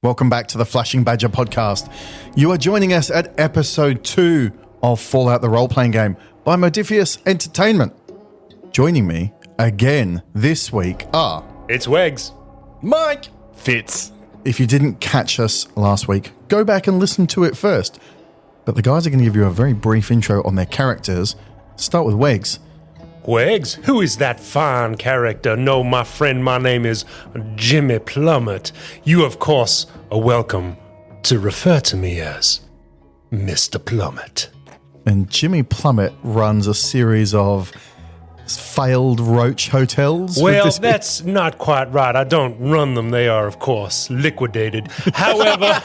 Welcome back to the Flashing Badger podcast. You are joining us at episode 2 of Fallout the Role-Playing Game by Modifius Entertainment. Joining me again this week are... It's Wegs. Mike. Fitz. If you didn't catch us last week, go back and listen to it first. But the guys are going to give you a very brief intro on their characters. Start with Wegs. Wegs? Who is that fine character? No, my friend, my name is Jimmy Plummet. You, of course, are welcome to refer to me as Mr. Plummet. And Jimmy Plummet runs a series of failed roach hotels. Well, that's not quite right. I don't run them. They are, of course, liquidated. However,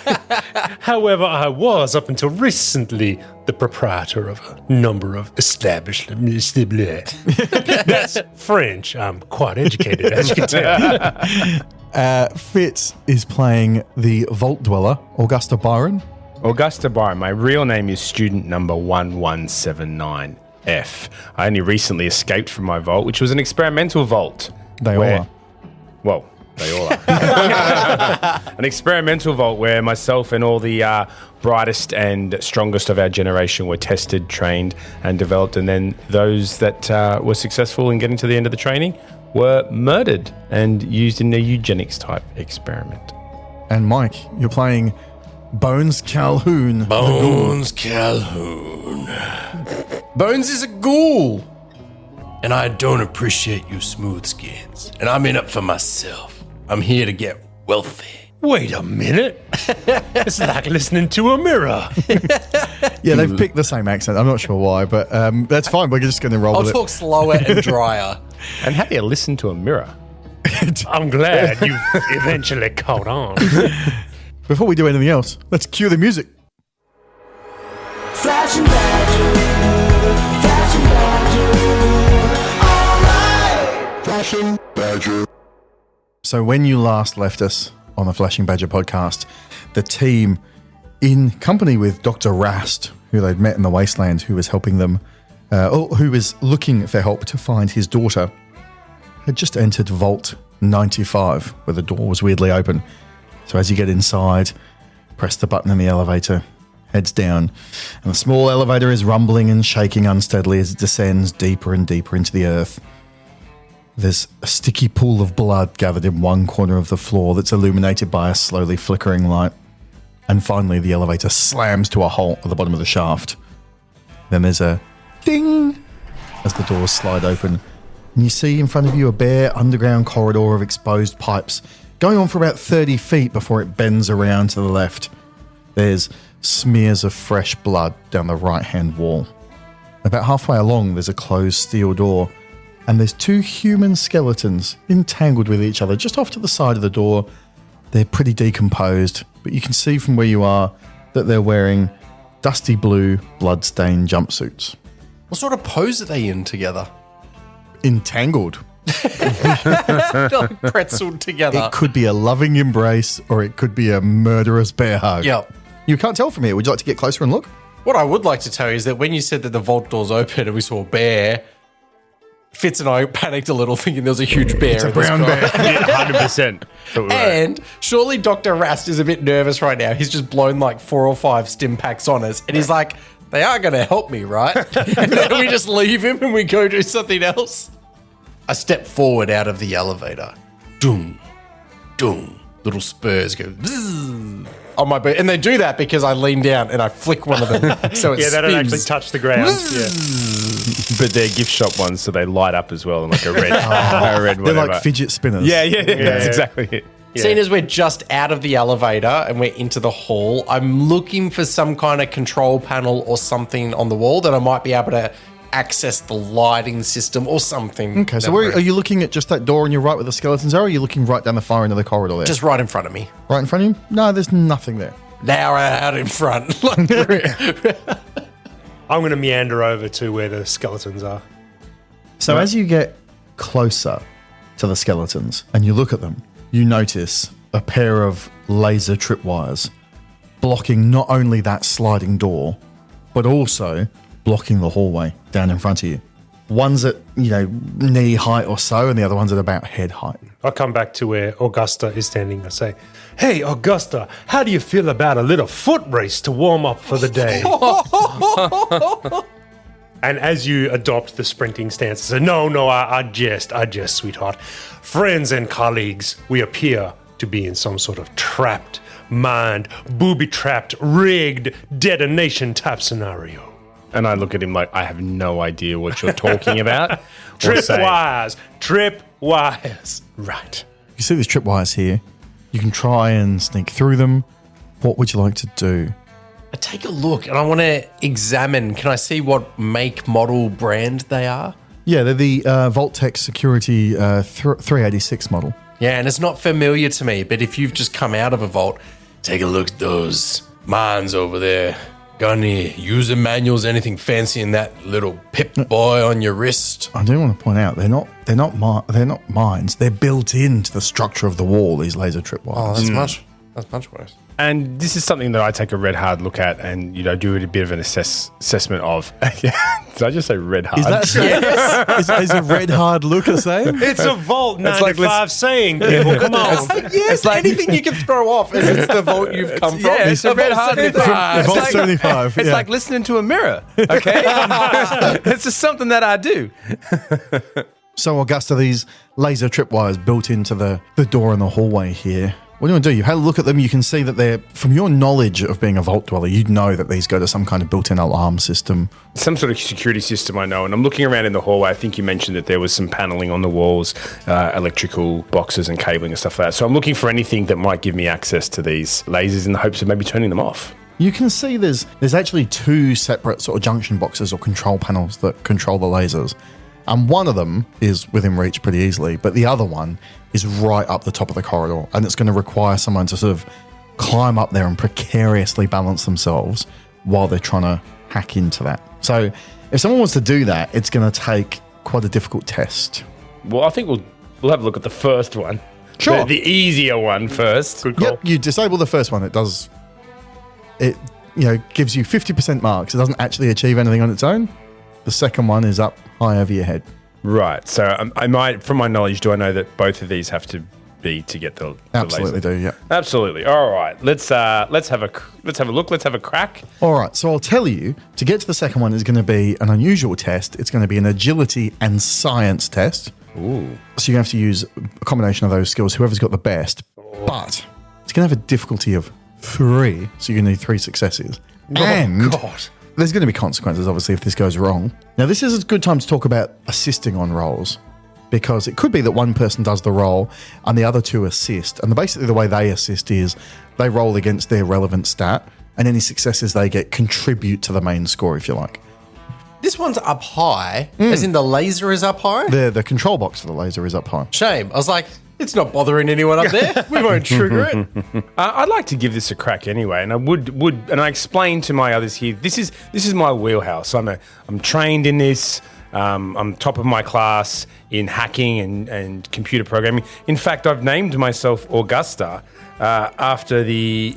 I was, up until recently, the proprietor of a number of establishments. That's French. I'm quite educated, as you can tell. Fitz is playing the Vault Dweller, Augusta Byron. Augusta Byron. My real name is student number 1179F. I only recently escaped from my vault, which was an experimental vault. They all are. Well, they all are. An experimental vault where myself and all the brightest and strongest of our generation were tested, trained, and developed. And then those that were successful in getting to the end of the training were murdered and used in a eugenics type experiment. And Mike, you're playing Bones Calhoun. Bones Calhoun. Bones is a ghoul. And I don't appreciate you smooth skins. And I'm in it for myself. I'm here to get wealthy. Wait a minute. It's like listening to a mirror. Yeah, they've picked the same accent. I'm not sure why, but that's fine. We're just going to roll with I'll talk slower and drier. And how do you listen to a mirror? I'm glad you eventually caught on. Before we do anything else, let's cue the music. Flashing Badger, Flashing Badger, alright. Flashing Badger. So when you last left us on the Flashing Badger podcast, the team, in company with Dr. Rast, who they'd met in the Wasteland, who was helping them, who was looking for help to find his daughter, had just entered Vault 95, where the door was weirdly open. So as you get inside, press the button in the elevator, heads down, and the small elevator is rumbling and shaking unsteadily as it descends deeper and deeper into the earth. There's a sticky pool of blood gathered in one corner of the floor that's illuminated by a slowly flickering light. And finally, the elevator slams to a halt at the bottom of the shaft. Then there's a ding as the doors slide open, and you see in front of you a bare underground corridor of exposed pipes going on for about 30 feet before it bends around to the left. There's smears of fresh blood down the right-hand wall. About halfway along, there's a closed steel door, and there's 2 human skeletons entangled with each other just off to the side of the door. They're pretty decomposed, but you can see from where you are that they're wearing dusty blue, blood-stained jumpsuits. What sort of pose are they in together? Entangled. Like pretzeled together. It could be a loving embrace, or it could be a murderous bear hug. Yep. You can't tell from here. Would you like to get closer and look? What I would like to tell you is that when you said that the vault doors open and we saw a bear, Fitz and I panicked a little thinking there was a huge bear. It's a brown bear. Yeah, 100%. And surely Dr. Rast is a bit nervous right now. He's just blown like 4 or 5 stim packs on us. And he's like, they are going to help me, right? And then we just leave him and we go do something else. I step forward out of the elevator. Doom, doom. Little spurs go zzz on my boot. And they do that because I lean down and I flick one of them. So it Yeah, they don't spins. actually touch the ground. Yeah. But they're gift shop ones, so they light up as well in like a red, a red They're whatever. like fidget spinners. Yeah, that's exactly it. Seeing as we're just out of the elevator and we're into the hall, I'm looking for some kind of control panel or something on the wall that I might be able to access the lighting system or something. Okay, so where, are you looking at just that door on your right where the skeletons are, or are you looking right down the far end of the corridor there? Just right in front of me. Right in front of you? No, there's nothing there. Now out in front. I'm going to meander over to where the skeletons are. So as you get closer to the skeletons and you look at them, you notice a pair of laser tripwires blocking not only that sliding door, but also blocking the hallway down in front of you. One's at, knee height or so, and the other one's at about head height. I'll come back to where Augusta is standing. I say, "Hey, Augusta, how do you feel about a little foot race to warm up for the day?" And as you adopt the sprinting stance, I say, No, I jest, sweetheart. Friends and colleagues, we appear to be in some sort of trapped mind, booby-trapped, rigged detonation type scenario. And I look at him like, I have no idea what you're talking about. Tripwires. Right. You see these tripwires here. You can try and sneak through them. What would you like to do? I take a look and I want to examine. Can I see what make, model, brand they are? Yeah, they're the Vault-Tec Security 386 model. Yeah, and it's not familiar to me, but if you've just come out of a vault, take a look at those mines over there. Got any user manuals, anything fancy in that little Pip Boy on your wrist? I do want to point out they're not mines. They're built into the structure of the wall. These laser tripwires. Oh, that's much worse. And this is something that I take a red hard look at and, do a bit of an assessment of. Did I just say red hard? Is that is a red hard look a saying? It's a Vault 95 saying, people, come on. Yes, anything you can throw off as it's the vault you've come from. Yeah, it's a red hard. Vault 75. It's like listening to a mirror, okay? It's just something that I do. So, Augusta, these laser tripwires built into the door in the hallway here. What do you want to do? You had a look at them. You can see that they're, from your knowledge of being a vault dweller, you'd know that these go to some kind of built-in alarm system. Some sort of security system, I know. And I'm looking around in the hallway. I think you mentioned that there was some paneling on the walls, electrical boxes and cabling and stuff like that. So I'm looking for anything that might give me access to these lasers in the hopes of maybe turning them off. You can see there's actually two separate sort of junction boxes or control panels that control the lasers. And one of them is within reach pretty easily, but the other one is right up the top of the corridor. And it's going to require someone to sort of climb up there and precariously balance themselves while they're trying to hack into that. So if someone wants to do that, it's going to take quite a difficult test. Well, I think we'll have a look at the first one. Sure. The easier one first. Good call. Yep, you disable the first one. It gives you 50% marks. It doesn't actually achieve anything on its own. The second one is up high over your head. Right. So I might, from my knowledge, do I know that both of these have to be to get the Absolutely laser? do, yeah. Absolutely. All right. Let's have a look. Let's have a crack. All right. So I'll tell you, to get to the second one is going to be an unusual test. It's going to be an agility and science test. Ooh. So you're going to have to use a combination of those skills, whoever's got the best. But it's going to have a difficulty of 3, so you're going to need 3 successes. God. There's going to be consequences, obviously, if this goes wrong. Now, this is a good time to talk about assisting on rolls, because it could be that one person does the roll and the other 2 assist. And basically the way they assist is they roll against their relevant stat, and any successes they get contribute to the main score, if you like. This one's up high, as in the laser is up high? The control box for the laser is up high. Shame. I was like, it's not bothering anyone up there. We won't trigger it. I'd like to give this a crack anyway, and I would, and I explain to my others here. This is my wheelhouse. I'm trained in this. I'm top of my class in hacking and computer programming. In fact, I've named myself Augusta in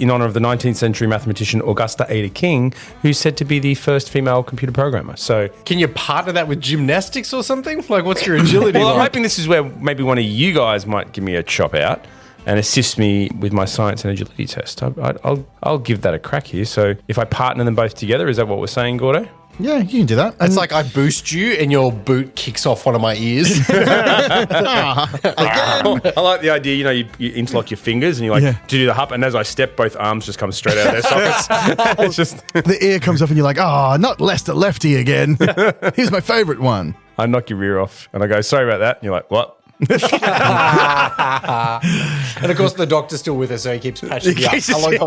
honor of the 19th century mathematician Augusta Ada King, who's said to be the first female computer programmer. So, can you partner that with gymnastics or something? Like, what's your agility well, like? I'm hoping this is where maybe one of you guys might give me a chop out and assist me with my science and agility test. I'll give that a crack here. So, if I partner them both together, is that what we're saying, Gordo? Yeah, you can do that. It's like I boost you and your boot kicks off one of my ears. I like the idea, you interlock your fingers and you to do the hop, and as I step, both arms just come straight out of their sockets. It's just the ear comes up and you're like, not Lester Lefty again. Here's my favourite one. I knock your rear off and I go, sorry about that. And you're like, what? And of course, the doctor's still with us, so he keeps patching me up.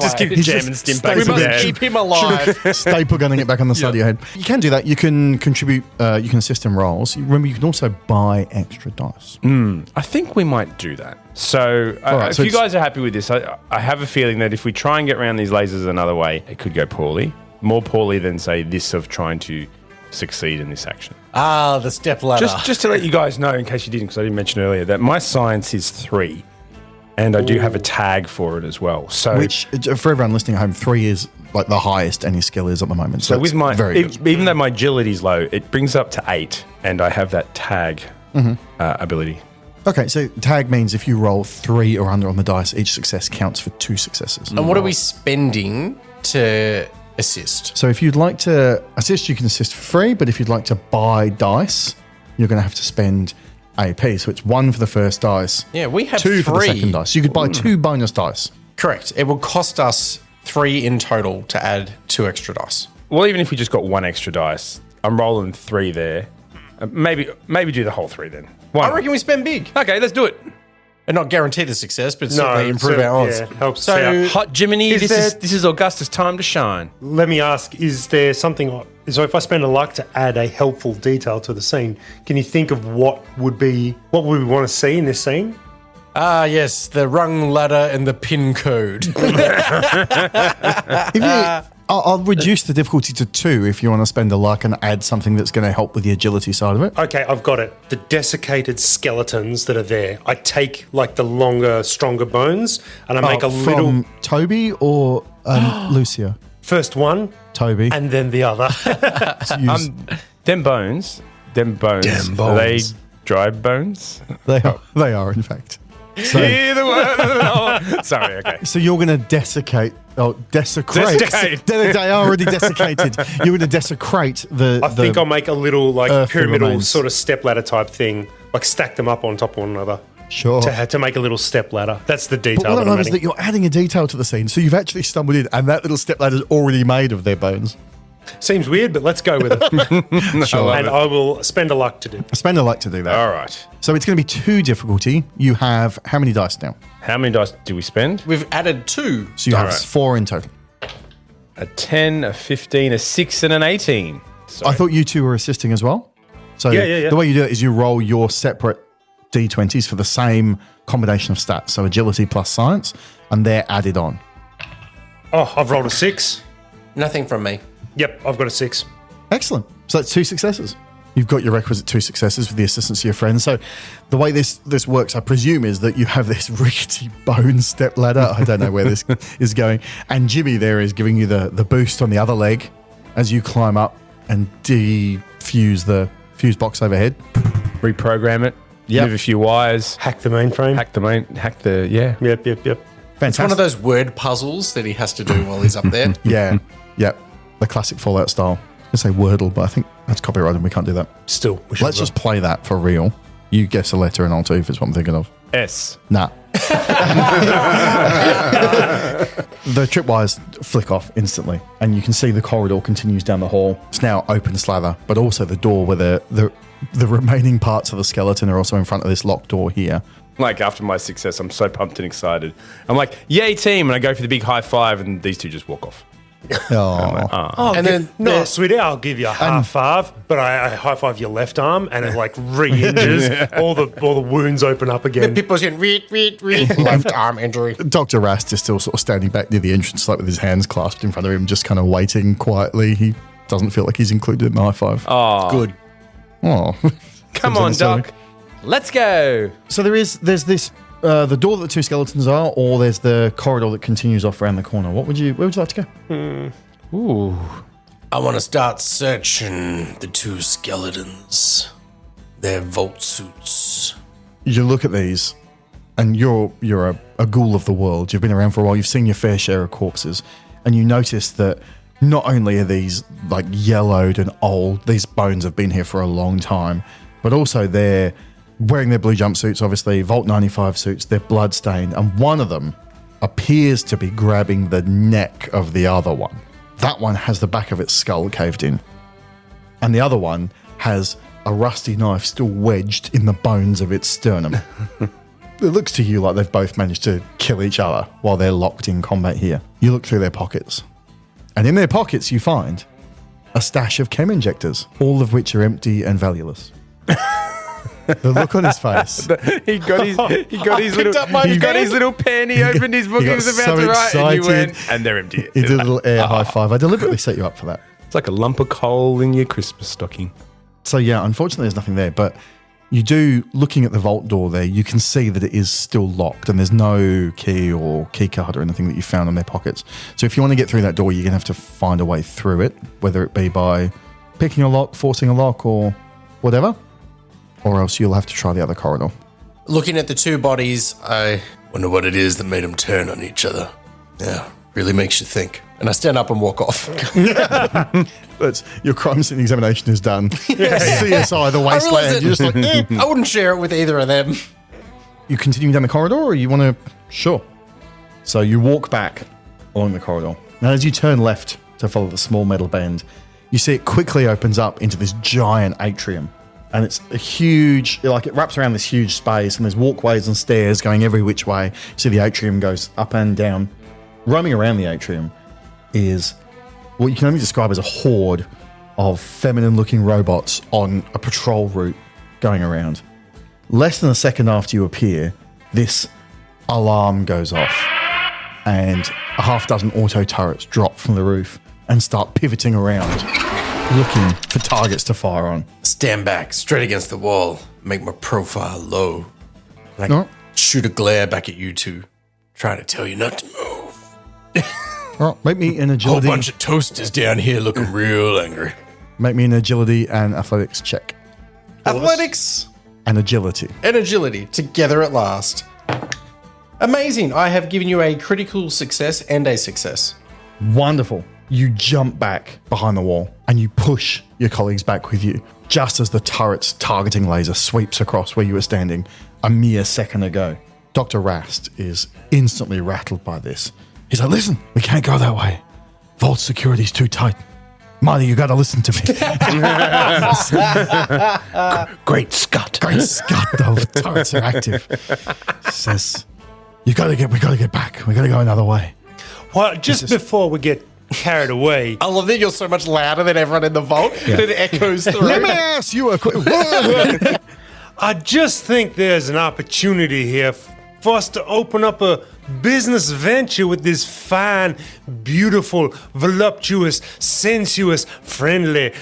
Just keep jamming stim back. We must keep him alive. Staple gunning it back on the side of your head. You can do that. You can contribute. You can assist in rolls. Remember, you can also buy extra dice. I think we might do that. So, if you guys are happy with this, I have a feeling that if we try and get around these lasers another way, it could go poorly. More poorly than, say, this of trying to succeed in this action. The step ladder. Just to let you guys know, in case you didn't, because I didn't mention earlier, that my science is 3. And I do have a tag for it as well. So Which, for everyone listening at home, 3 is like the highest any skill is at the moment. So with my, very good. even though my agility is low, it brings up to 8, and I have that tag ability. Okay, so tag means if you roll 3 or under on the dice, each success counts for 2 successes. And what are we spending to assist? So if you'd like to assist, you can assist for free, but if you'd like to buy dice, you're going to have to spend AP. So it's 1 for the first dice. Yeah, we have 2 for the 3. second dice. You could buy 2 bonus dice. Correct. It will cost us 3 in total to add 2 extra dice. Well, even if we just got 1 extra dice, I'm rolling 3 there. Maybe do the whole 3 then. I reckon we spend big. Okay, let's do it. And not guarantee the success, but certainly improve our odds. Yeah, helps So- out. Hot Jiminy, Is this is Augusta's time to shine. Let me ask, is there something... So if I spend a luck to add a helpful detail to the scene, can you think of what would we want to see in this scene? Ah, yes, the rung ladder and the pin code. If you, I'll reduce the difficulty to 2 if you want to spend a luck and add something that's going to help with the agility side of it. Okay, I've got it. The desiccated skeletons that are there. I take like the longer, stronger bones and I make a From little... Toby or Lucia? First one Toby. and then the other. Them bones. Are they dry bones? They are, in fact. Either one. Sorry, okay. So you're going to desecrate. Desecrate. They are already desiccated. You're going to desecrate the. I think I'll make a little like earth pyramidal remains. sort of stepladder type thing, like stack them up on top of one another. Sure. To make a little stepladder. That's the But detail what I that I'm love is adding. that you're adding a detail to the scene. So you've actually stumbled in, and that little stepladder's already made of their bones. Seems weird, but let's go with it. Sure. And I will spend a luck to do. Spend a luck to do that. All right. So it's going to be 2 difficulty. You have how many dice now? How many dice do we spend? We've added 2. So you have right. 4 in total. A 10, a 15, a 6, and an 18. I thought you 2 were assisting as well. So Yeah. the way you do it is you roll your separate d20s for the same combination of stats. So agility plus science, and they're added on. Oh, I've rolled a 6. Nothing from me. Yep, I've got a 6. Excellent. So that's 2 successes. You've got your requisite 2 successes with the assistance of your friends. So the way this works, I presume, is that you have this rickety bone step ladder. I don't know where this is going. And Jimmy there is giving you the boost on the other leg as you climb up and defuse the fuse box overhead. Reprogram it. Yep. Move a few wires. Hack the mainframe. Yeah. Yep. It's one of those word puzzles that he has to do while he's up there. Yeah. Yep. The classic Fallout style. I was going to say Wordle, but I think that's copyrighted. We can't do that. Still, we should Let's just play that for real. You guess a letter and I'll tell you if it's what I'm thinking of. S. Nah. The tripwires flick off instantly, and you can see the corridor continues down the hall. It's now open slather, but also the door where the remaining parts of the skeleton are also in front of this locked door here. Like, after my success, I'm so pumped and excited. I'm like, yay, team. And I go for the big high five, and these 2 just walk off. Oh. And then No, sweetie, I'll give you a high five, but I high five your left arm, and it like re-injures. all the wounds open up again. people's in read, left arm injury. Dr. Rast is still sort of standing back near the entrance, like with his hands clasped in front of him, just kind of waiting quietly. He doesn't feel like he's included in the high five. Oh, Good. Oh. come on, Doc. Let's go. So there's this the door that the 2 skeletons are, or there's the corridor that continues off around the corner. Where would you like to go? Ooh. I want to start searching the 2 skeletons. Their vault suits. You look at these, and you're a ghoul of the world. You've been around for a while. You've seen your fair share of corpses, and you notice that not only are these like yellowed and old, these bones have been here for a long time, but also they're wearing their blue jumpsuits, obviously, Vault 95 suits, they're bloodstained, and one of them appears to be grabbing the neck of the other one. That one has the back of its skull caved in, and the other one has a rusty knife still wedged in the bones of its sternum. It looks to you like they've both managed to kill each other while they're locked in combat here. You look through their pockets, and in their pockets you find a stash of chem injectors, all of which are empty and valueless. The look on his face. He got his little pen. He opened his book. He got was about so to write, and you excited. went, and they're empty. He did a little air high five. I deliberately set you up for that. It's like a lump of coal in your Christmas stocking. So yeah, unfortunately there's nothing there, but You do, looking at the vault door there, you can see that it is still locked and there's no key or key card or anything that you found in their pockets. So if you want to get through that door, you're going to have to find a way through it, whether it be by picking a lock, forcing a lock, or whatever, or else you'll have to try the other corridor. Looking at the two bodies, I wonder what it is that made them turn on each other. Yeah, really makes you think. And I stand up and walk off. That's, your crime scene examination is done. CSI, the Wasteland. You're just like, I wouldn't share it with either of them. You continue down the corridor, or you want to? Sure. So you walk back along the corridor. Now, as you turn left to follow the small metal bend, you see it quickly opens up into this giant atrium. And it's a huge, like it wraps around this huge space, and there's walkways and stairs going every which way. You see the atrium goes up and down. Roaming around the atrium is what you can only describe as a horde of feminine-looking robots on a patrol route going around. Less than a second after you appear, this alarm goes off, and a half dozen auto turrets drop from the roof and start pivoting around, looking for targets to fire on. Stand back, straight against the wall, make my profile low. And I All right. shoot a glare back at you two, trying to tell you not to move. All right, make me an Whole agility. bunch of toasters down here looking real angry. Make me an agility and athletics check. Athletics And agility. and agility together at last. Amazing. I have given you a critical success and a success. Wonderful. You jump back behind the wall and you push your colleagues back with you, just as the turret's targeting laser sweeps across where you were standing a mere second ago. Dr. Rast is instantly rattled by this. He's like, listen, we can't go that way. Vault security's too tight. Marty, you gotta listen to me. Great Scott. Great Scott, the turrets are active. Says, we gotta get back. We gotta go another way. Well, just before we get carried away, I love that you're so much louder than everyone in the vault that it echoes through. Let me ask you a question. I just think there's an opportunity here for us to open up a business venture with these fine, beautiful, voluptuous, sensuous, friendly,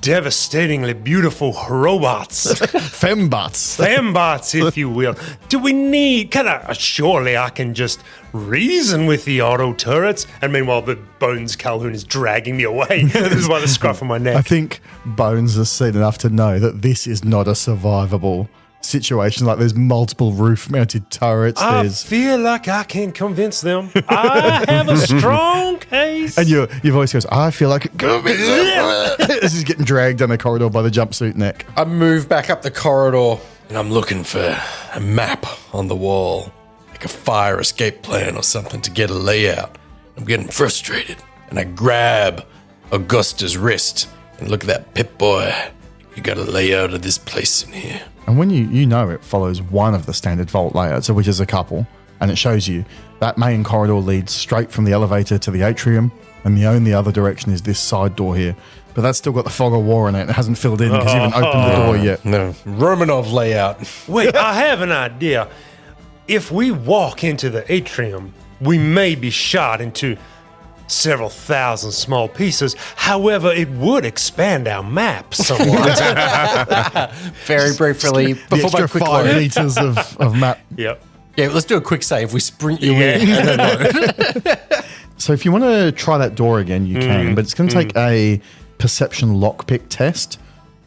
devastatingly beautiful robots. Fembots. Fembots, if you will. Do we need, surely I can just reason with the auto turrets? And meanwhile, the Bones Calhoun is dragging me away. This is by the scruff of my I neck. think Bones has seen enough to know that this is not a survivable situation. Like, there's multiple roof-mounted turrets. I There's feel like I can convince them. I have a strong case. and your voice goes, I feel like it could be. This is getting dragged down the corridor by the jumpsuit neck. I move back up the corridor and I'm looking for a map on the wall, like a fire escape plan or something to get a layout. I'm getting frustrated and I grab Augusta's wrist and look at that Pip-Boy. You got a layout of this place in here. And when you know it follows one of the standard vault layouts, which is a couple, and it shows you that main corridor leads straight from the elevator to the atrium, and the only other direction is this side door here. But that's still got the fog of war in it. It hasn't filled in because you haven't opened the door yet. No, Romanov layout. Wait, I have an idea. If we walk into the atrium, we may be shot into several thousand small pieces. However, it would expand our map somewhat. Very briefly, The before my extra quick 5 load. meters of map. Yep. Yeah, let's do a quick save. We sprint you Yeah. in and then load. So if you want to try that door again, you can, but it's going to take a perception lockpick test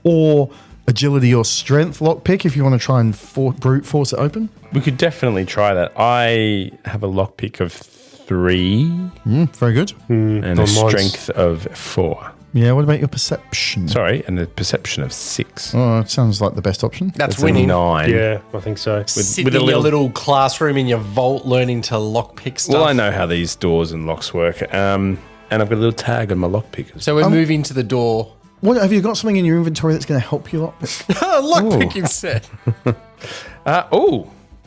or agility or strength lockpick if you want to try and brute force it open. We could definitely try that. I have a lockpick of 3 Very good. and a Nice. strength of 4. Yeah, what about your perception? Sorry, and a perception of 6. Oh, it sounds like the best option. That's That's winning. a 9. Yeah, I think so. Sitting with a in your little- little classroom in your vault learning to lockpick stuff. Well, I know how these doors and locks work. And I've got a little tag on my lockpickers. So we're moving to the door. What have you got something in your inventory that's going to help you lockpick? Lockpicking set.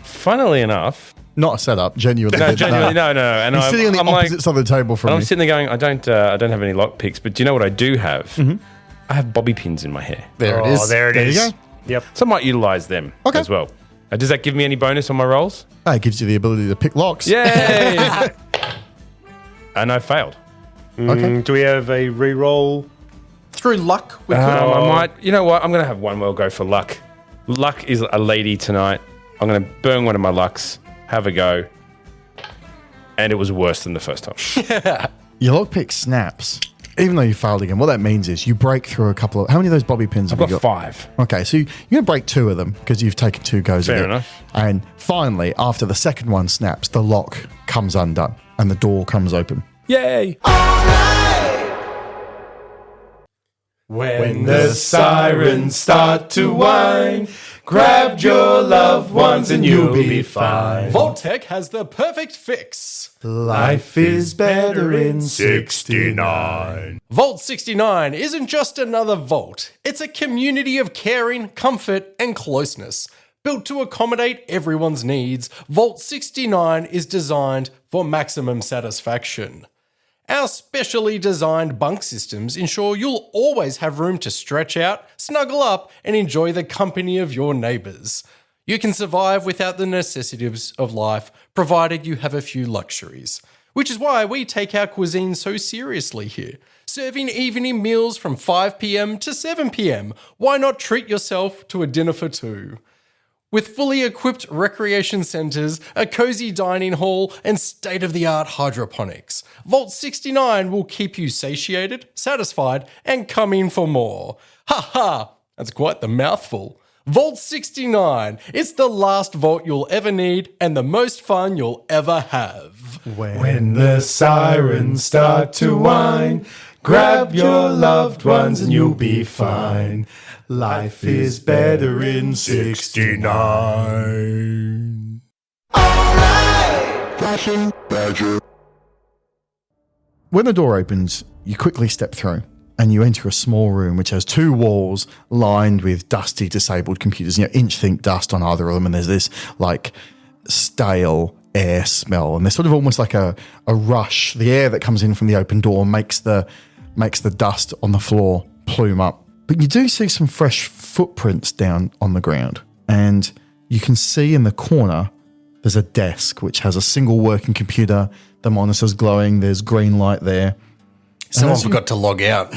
Funnily enough, Not a setup, genuinely. no, genuinely, no. And He's sitting on the I'm opposite like, side of the table from and I'm me. sitting there going, I don't have any lockpicks, but do you know what I do have? I have bobby pins in my hair, There it Oh, is. there it There you is. go. Yep. so I might utilize them Okay. as well. Does that give me any bonus on my rolls? It gives you the ability to pick locks. Yay! And I failed. Okay. Do we have a re-roll? Through luck, we could. I might. You know what? I'm going to have one well go for luck. Luck is a lady tonight. I'm going to burn one of my lucks, have a go. And it was worse than the first time. Your lockpick snaps, even though you failed again. What that means is you break through a couple of... How many of those bobby pins have I've you got got? 5. Okay, so you're going to break 2 of them because you've taken 2 goes Fair at it. enough. And finally, after the second one snaps, the lock comes undone and the door comes open. Yay! When The sirens start to whine. Grab your loved ones and you'll be fine. Vault-Tec has the perfect fix. Life is better in 69. Vault 69 isn't just another vault. It's a community of caring, comfort, and closeness. Built to accommodate everyone's needs, Vault 69 is designed for maximum satisfaction. Our specially designed bunk systems ensure you'll always have room to stretch out, snuggle up, and enjoy the company of your neighbours. You can survive without the necessities of life, provided you have a few luxuries. Which is why we take our cuisine so seriously here. Serving evening meals from 5 p.m. to 7 p.m. Why not treat yourself to a dinner for 2? With fully equipped recreation centres, a cosy dining hall, and state-of-the-art hydroponics, Vault 69 will keep you satiated, satisfied, and coming for more. Ha ha! That's quite the mouthful. Vault 69. It's the last vault you'll ever need and the most fun you'll ever have. When the sirens start to whine, grab your loved ones and you'll be fine. Life is better in 69. Flashing Badger. When the door opens, you quickly step through and you enter a small room which has 2 walls lined with dusty, disabled computers. Inch thick dust on either of them, and there's this like stale air smell, and there's sort of almost like a rush. The air that comes in from the open door makes the dust on the floor plume up. But you do see some fresh footprints down on the ground, and you can see in the corner there's a desk which has a single working computer. The monitor's glowing. There's green light there. Someone forgot to log out.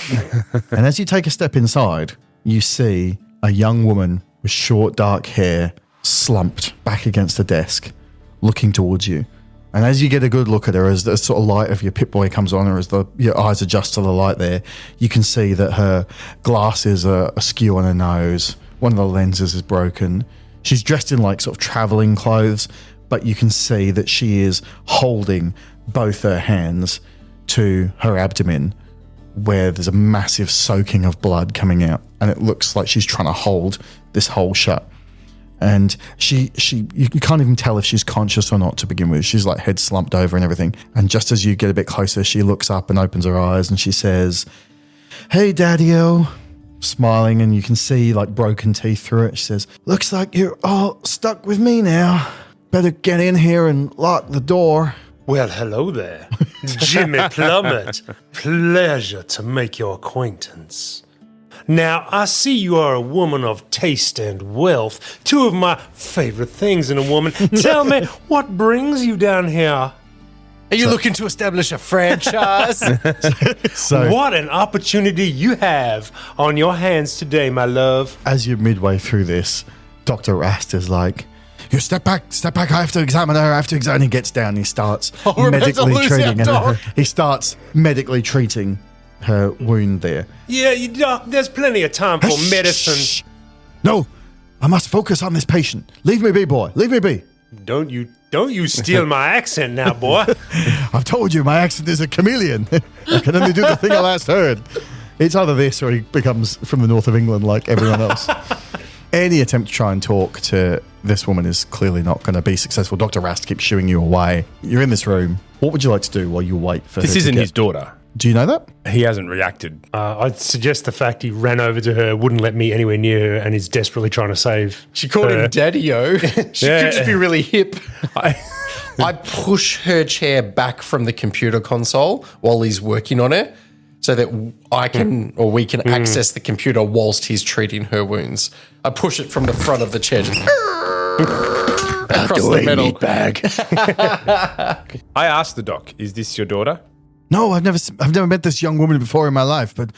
And as you take a step inside, you see a young woman with short, dark hair slumped back against the desk, looking towards you. And as you get a good look at her, as the sort of light of your Pip-Boy comes on her, as your eyes adjust to the light there, you can see that her glasses are askew on her nose. One of the lenses is broken. She's dressed in like sort of traveling clothes, but you can see that she is holding both her hands to her abdomen, where there's a massive soaking of blood coming out, and it looks like she's trying to hold this hole shut. And you can't even tell if she's conscious or not to begin with. She's like head slumped over and everything. And just as you get a bit closer, she looks up and opens her eyes and she says, "Hey, Daddy-O," smiling, and you can see like broken teeth through it. She says, "Looks like you're all stuck with me now. Better get in here and lock the door." Well, hello there. Jimmy Plummet. Pleasure to make your acquaintance. Now, I see you are a woman of taste and wealth, 2 of my favorite things in a woman. Tell me, what brings you down here? Are you looking to establish a franchise? So What an opportunity you have on your hands today, my love. as you're midway through this, Dr. Rast is like, "You step back, I have to examine her, And he gets down and he starts we're about to lose our dog. He starts medically treating her wound there. Yeah, doc, there's plenty of time for medicine. Shh. No, I must focus on this patient. Leave me be, boy. Leave me be. Don't you steal my accent now, boy. I've told you, my accent is a chameleon. I can only do the thing I last heard. It's either this or he becomes from the north of England like everyone else. Any attempt to try and talk to this woman is clearly not going to be successful. Dr. Rast keeps shooing you away. You're in this room. What would you like to do while you wait for her This to isn't get- his daughter. Do you know that? He hasn't reacted. I'd suggest the fact he ran over to her, wouldn't let me anywhere near her, and is desperately trying to save. She called her. him Daddy-O. She could just be really hip. I push her chair back from the computer console while he's working on it so that we can access the computer whilst he's treating her wounds. I push it from the front of the chair. Just across the middle. Bag. I asked the doc, "Is this your daughter?" No, I've never met this young woman before in my life, but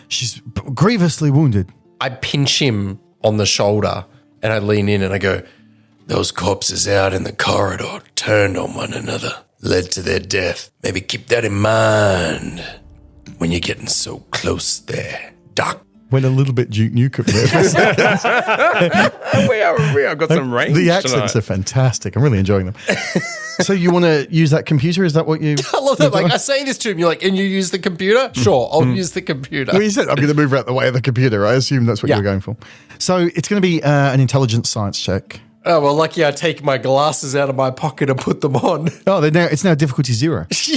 she's grievously wounded. I pinch him on the shoulder And I lean in and I go, those corpses out in the corridor turned on one another, led to their death. Maybe keep that in mind when you're getting so close there, Doc. Went a little bit Duke Nukem there for a second. we have got some range. The accents are fantastic. I'm really enjoying them. So you want to use that computer? Is that what you... I love that. Like, I say this to him, you're like, and you use the computer? Sure, I'll use the computer. Well, you said I'm going to move out the way of the computer. I assume that's what Yeah. you're going for. So it's going to be an intelligence science check. Oh, well, lucky I take my glasses out of my pocket and put them on. Oh, it's now difficulty 0. So,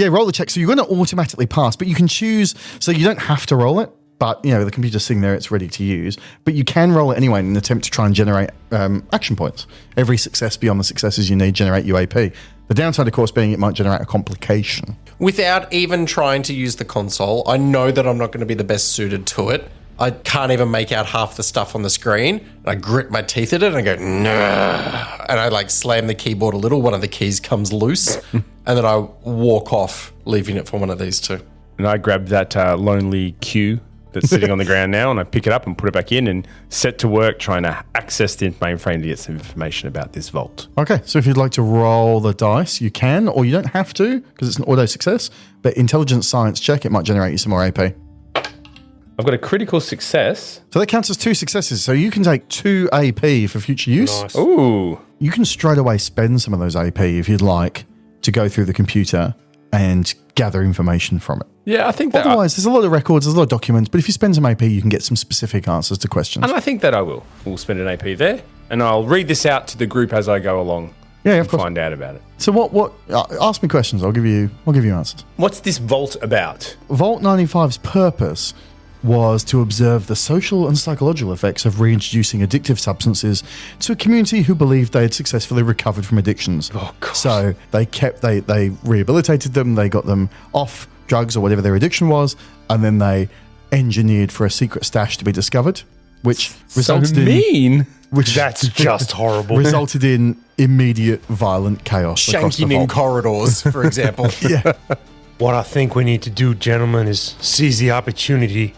roll the check. So you're going to automatically pass, but you can choose. So you don't have to roll it, but, the computer's sitting there, it's ready to use. But you can roll it anyway in an attempt to try and generate action points. Every success beyond the successes you need generate UAP. The downside, of course, being it might generate a complication. Without even trying to use the console, I know that I'm not going to be the best suited to it. I can't even make out half the stuff on the screen. And I grit my teeth at it and I go, nah. And I slam the keyboard a little. One of the keys comes loose. And then I walk off, leaving it for one of these two. And I grab that lonely cue that's sitting on the ground now, and I pick it up and put it back in and set to work trying to access the mainframe to get some information about this vault. Okay, so if you'd like to roll the dice, you can, or you don't have to, because it's an auto success. But intelligence science check, it might generate you some more AP. I've got a critical success. So that counts as 2 successes. So you can take 2 AP for future use. Nice. Ooh. You can straight away spend some of those AP if you'd like to go through the computer and gather information from it. Yeah, I think that. Otherwise, there's a lot of records, there's a lot of documents, but if you spend some AP, you can get some specific answers to questions. And I think that I will. We'll spend an AP there, and I'll read this out to the group as I go along. Yeah, of and course. Find out about it. So what? Ask me questions. I'll give you answers. What's this vault about? Vault 95's purpose was to observe the social and psychological effects of reintroducing addictive substances to a community who believed they had successfully recovered from addictions. Oh, God. So they rehabilitated them, they got them off drugs or whatever their addiction was, and then they engineered for a secret stash to be discovered, which resulted in That's just horrible. resulted in immediate violent chaos across the Shanking in vault. corridors, for example. Yeah. What I think we need to do, gentlemen, is seize the opportunity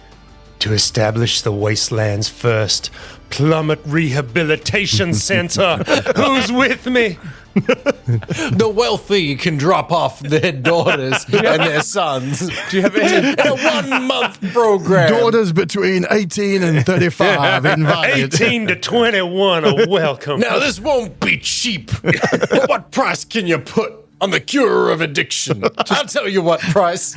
to establish the Wasteland's first Plummet Rehabilitation Center. Who's with me? The wealthy can drop off their daughters and their sons. Do you have any? In a 1-month program. Daughters between 18 and 35 invited. 18 to 21 are welcome. Now, this won't be cheap. What price can you put on the cure of addiction? I'll tell you what price.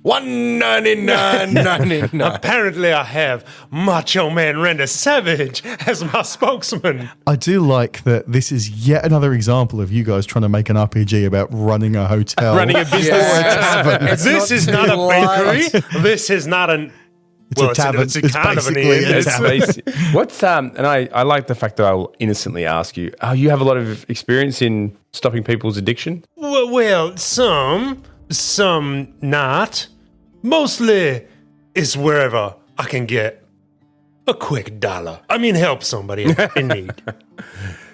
$199.99. Apparently, I have Macho Man Render Savage as my spokesman. I do like that this is yet another example of you guys trying to make an RPG about running a hotel. Running a business. Yes. This is not a bakery. This is not an. a tavern. It's It's kind of an basically a inn. tavern. What's and I like the fact that I'll innocently ask you. Oh, you have a lot of experience in stopping people's addiction. Well, some not. Mostly, it's wherever I can get a quick dollar. I mean, help somebody in need.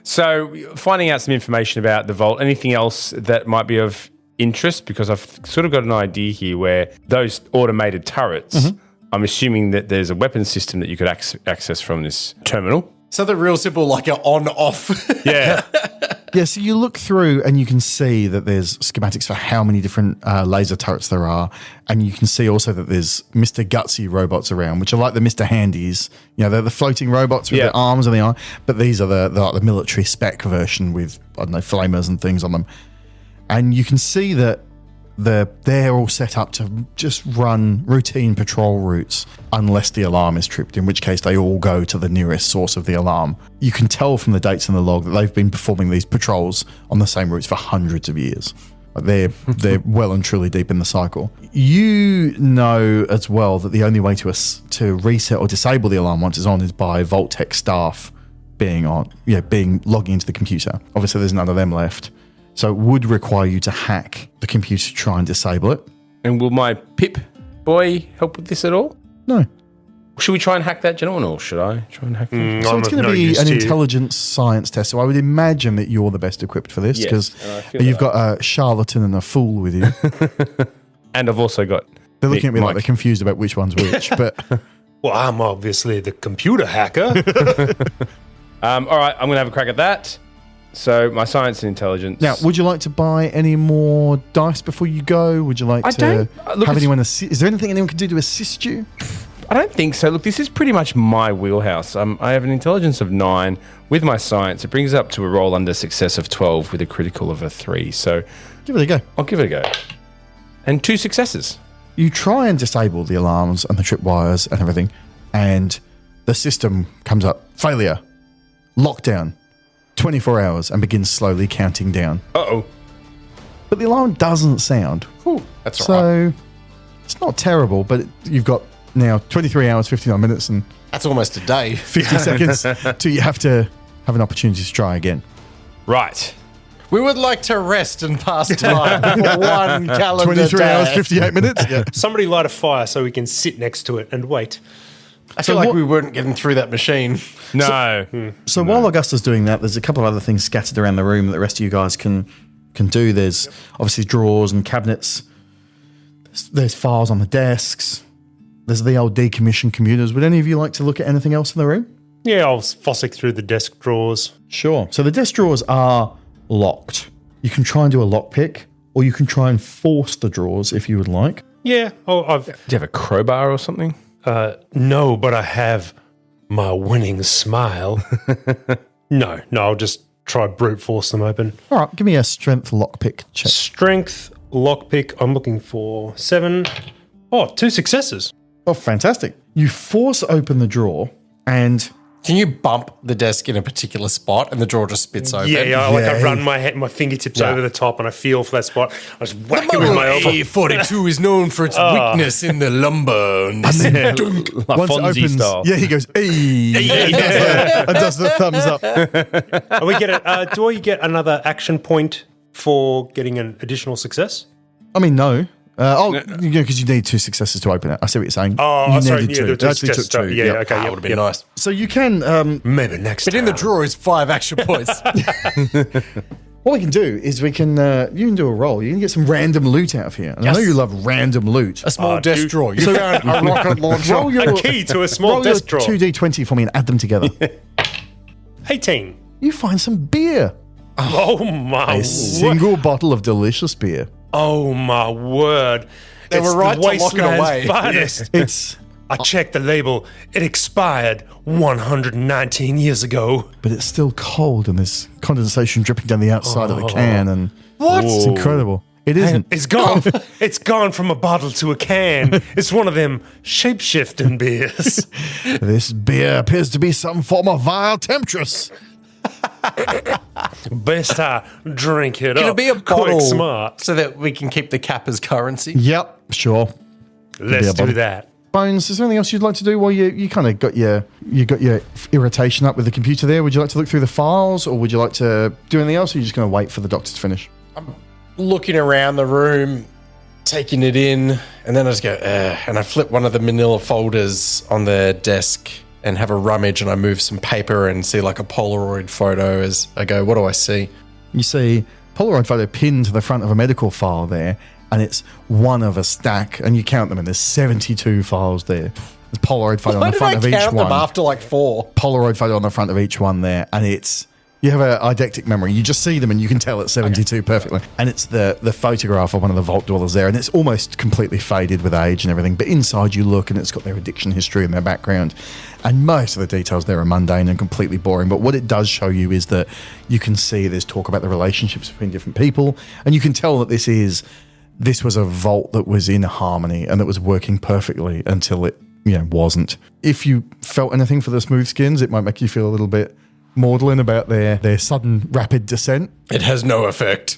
So, finding out some information about the vault. Anything else that might be of interest? Because I've sort of got an idea here where those automated turrets. I'm assuming that there's a weapon system that you could access from this terminal. So they're real simple, like an on-off. Yeah. Yeah, so you look through and you can see that there's schematics for how many different laser turrets there are. And you can see also that there's Mr. Gutsy robots around, which are like the Mr. Handies. You know, they're the floating robots with Yeah. their arms and the eye. But these are the military spec version with, I don't know, flamers and things on them. And you can see that they're all set up to just run routine patrol routes unless the alarm is tripped, in which case they all go to the nearest source of the alarm. You can tell from the dates in the log that they've been performing these patrols on the same routes for hundreds of years. They're well and truly deep in the cycle. You know as well that the only way to reset or disable the alarm once it's on is by Vault Tech staff logging into the computer. Obviously, there's none of them left. So it would require you to hack the computer to try and disable it. And will my Pip boy help with this at all? No. Should we try and hack that gentleman, or should I try and hack that? So it's going to be an intelligence science test. So I would imagine that you're the best equipped for this Yes, because I feel you've that. got a charlatan and a fool with you. And I've also got. They're looking at me like Mike. they're confused about which one's which. But Well, I'm obviously the computer hacker. All right, I'm going to have a crack at that. So my science and intelligence. Now, would you like to buy any more dice before you go? Would you like to don't- look, have it's- anyone assist? Is there anything anyone can do to assist you? I don't think so. Look, this is pretty much my wheelhouse. I have an intelligence of 9 with my science. It brings up to a roll under success of 12 with a critical of a 3. So Give it a go. I'll give it a go. And 2 successes. You try and disable the alarms and the tripwires and everything, and the system comes up. Failure. Lockdown. 24 hours and begins slowly counting down. Uh-oh. But the alarm doesn't sound. That's all right. So it's not terrible, but you've got now 23 hours, 59 minutes, and That's almost a day. 50 seconds till you have to have an opportunity to try again. Right. We would like to rest and pass time for one calendar 23 day. hours, 58 minutes. Yeah. Somebody light a fire so we can sit next to it and wait. I feel like we weren't getting through that machine. No. So while Augusta's doing that, there's a couple of other things scattered around the room that the rest of you guys can do. There's obviously drawers and cabinets. There's files on the desks. There's the old decommissioned computers. Would any of you like to look at anything else in the room? Yeah, I'll fossick through the desk drawers. Sure. So the desk drawers are locked. You can try and do a lockpick, or you can try and force the drawers if you would like. Yeah, Do you have a crowbar or something? no, but I have my winning smile. No, I'll just try brute force them open. All right, give me a strength lockpick check. Strength, lockpick, I'm looking for 7. Oh, 2 successes. Oh, fantastic. You force open the drawer, and Can you bump the desk in a particular spot and the drawer just spits open? Yeah, I run my fingertips over the top and I feel for that spot. I just whack it with my elbow. A42 is known for its weakness in the lumber. And once it Fonzie opens, style. yeah, he goes, "Hey," and does the thumbs up. We get it. Do I get another action point for getting an additional success? I mean, no. Because you need 2 successes to open it. I see what you're saying. Oh, you sorry. needed Yeah, two. the You actually success took 2. Yeah, Yep. okay. That would have been nice. So you can. Maybe next But time. in the drawer is 5 action points. What we can do is we can. You can do a roll. You can get some random loot out of here. And I know you love random loot. A small desk dude. drawer. You found a rocket launcher. Roll your A key to a small roll your desk drawer. 2d20 for me and add them together. 18. You find some beer. Oh my A single bottle of delicious beer. Oh my word. They were right to lock it Wasteland's away. finest. It's. I checked the label. It expired 119 years ago. But it's still cold and there's condensation dripping down the outside of the can. And What? it's incredible. It isn't. It's gone. It's gone from a bottle to a can. It's one of them shape-shifting beers. This beer appears to be some form of vile temptress. Best I drink it Can up. it be a Quick, bottle smart. so that we can keep the cap as currency? Yep, sure. Let's a do bottle. that. Bones, is there anything else you'd like to do while you kind of got your irritation up with the computer there? Would you like to look through the files, or would you like to do anything else, or are you just going to wait for the doctor to finish? Looking around the room, taking it in, and then I just go, and I flip one of the manila folders on the desk and have a rummage, and I move some paper and see like a Polaroid photo as I go, what do I see? You see Polaroid photo pinned to the front of a medical file there, and it's one of a stack, and you count them, and there's 72 files there. There's Polaroid photo on Why the did front I of each count one. them after like 4? Polaroid photo on the front of each one there, and it's. You have an eidetic memory. You just see them and you can tell it's 72 perfectly. And it's the photograph of one of the vault dwellers there, and it's almost completely faded with age and everything. But inside you look, and it's got their addiction history and their background. And most of the details there are mundane and completely boring. But what it does show you is that you can see there's talk about the relationships between different people, and you can tell that this was a vault that was in harmony and that was working perfectly until it wasn't. If you felt anything for the smooth skins, it might make you feel a little bit maudlin about their sudden rapid descent. It has no effect.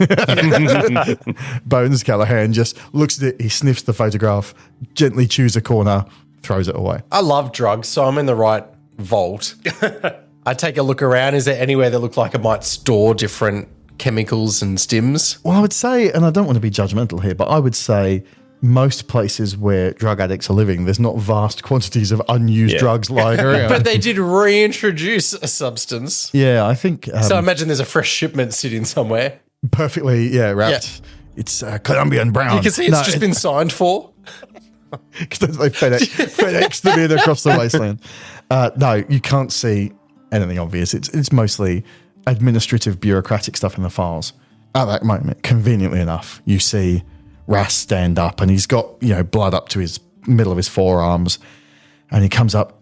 Bones Calhoun just looks at it, he sniffs the photograph, gently chews a corner, throws it away. I love drugs, so I'm in the right vault. I take a look around. Is there anywhere that look like it might store different chemicals and stims? Well, I would say, and I don't want to be judgmental here, but I would say most places where drug addicts are living, there's not vast quantities of unused drugs lying around. But they did reintroduce a substance. Yeah, I think So I imagine there's a fresh shipment sitting somewhere. perfectly, wrapped. Yeah. It's Colombian brown. You can see it's just been signed for. Because they FedEx them in across the wasteland. No, you can't see anything obvious. It's mostly administrative, bureaucratic stuff in the files. At that moment, conveniently enough, you see Ras stand up, and he's got blood up to his middle of his forearms, and he comes up.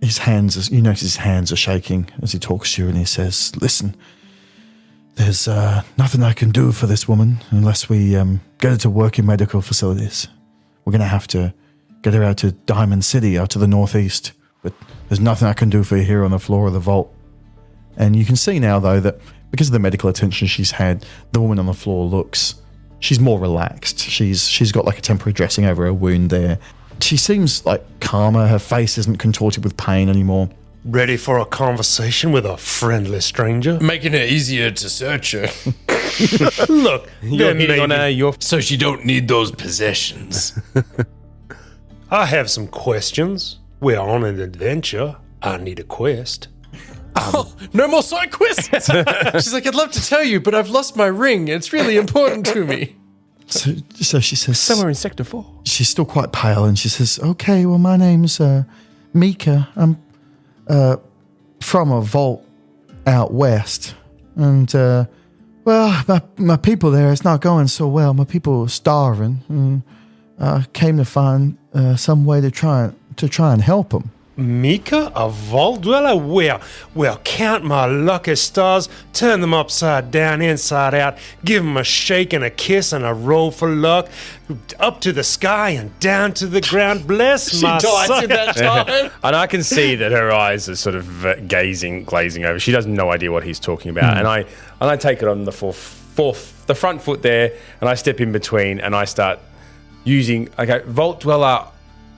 You notice his hands are shaking as he talks to you, and he says, "Listen, there's nothing I can do for this woman unless we get her to work in medical facilities. We're going to have to get her out to Diamond City, out to the northeast. But there's nothing I can do for you here on the floor of the vault." And you can see now, though, that because of the medical attention she's had, the woman on the floor she's more relaxed. She's got like a temporary dressing over her wound there. She seems like calmer. Her face isn't contorted with pain anymore. Ready for a conversation with a friendly stranger? Making it easier to search her. Look, You're hitting on your... So she don't need those possessions. I have some questions. We're on an adventure. I need a quest. No more side quests. She's like, I'd love to tell you, but I've lost my ring. It's really important to me. So she says... Somewhere in Sector 4. She's still quite pale, and she says, "Okay, well, my name's Mika. I'm from a vault out west. And, my people there, it's not going so well. My people are starving. And I came to find some way to try and help them." Mika, a vault dweller? Well, count my lucky stars, turn them upside down, inside out, give them a shake and a kiss and a roll for luck, up to the sky and down to the ground. Bless my soul. She dies in that time. And I can see that her eyes are sort of glazing over. She has no idea what he's talking about. And I take it on the the front foot there, and I step in between, and I start using, okay, Vault Dweller,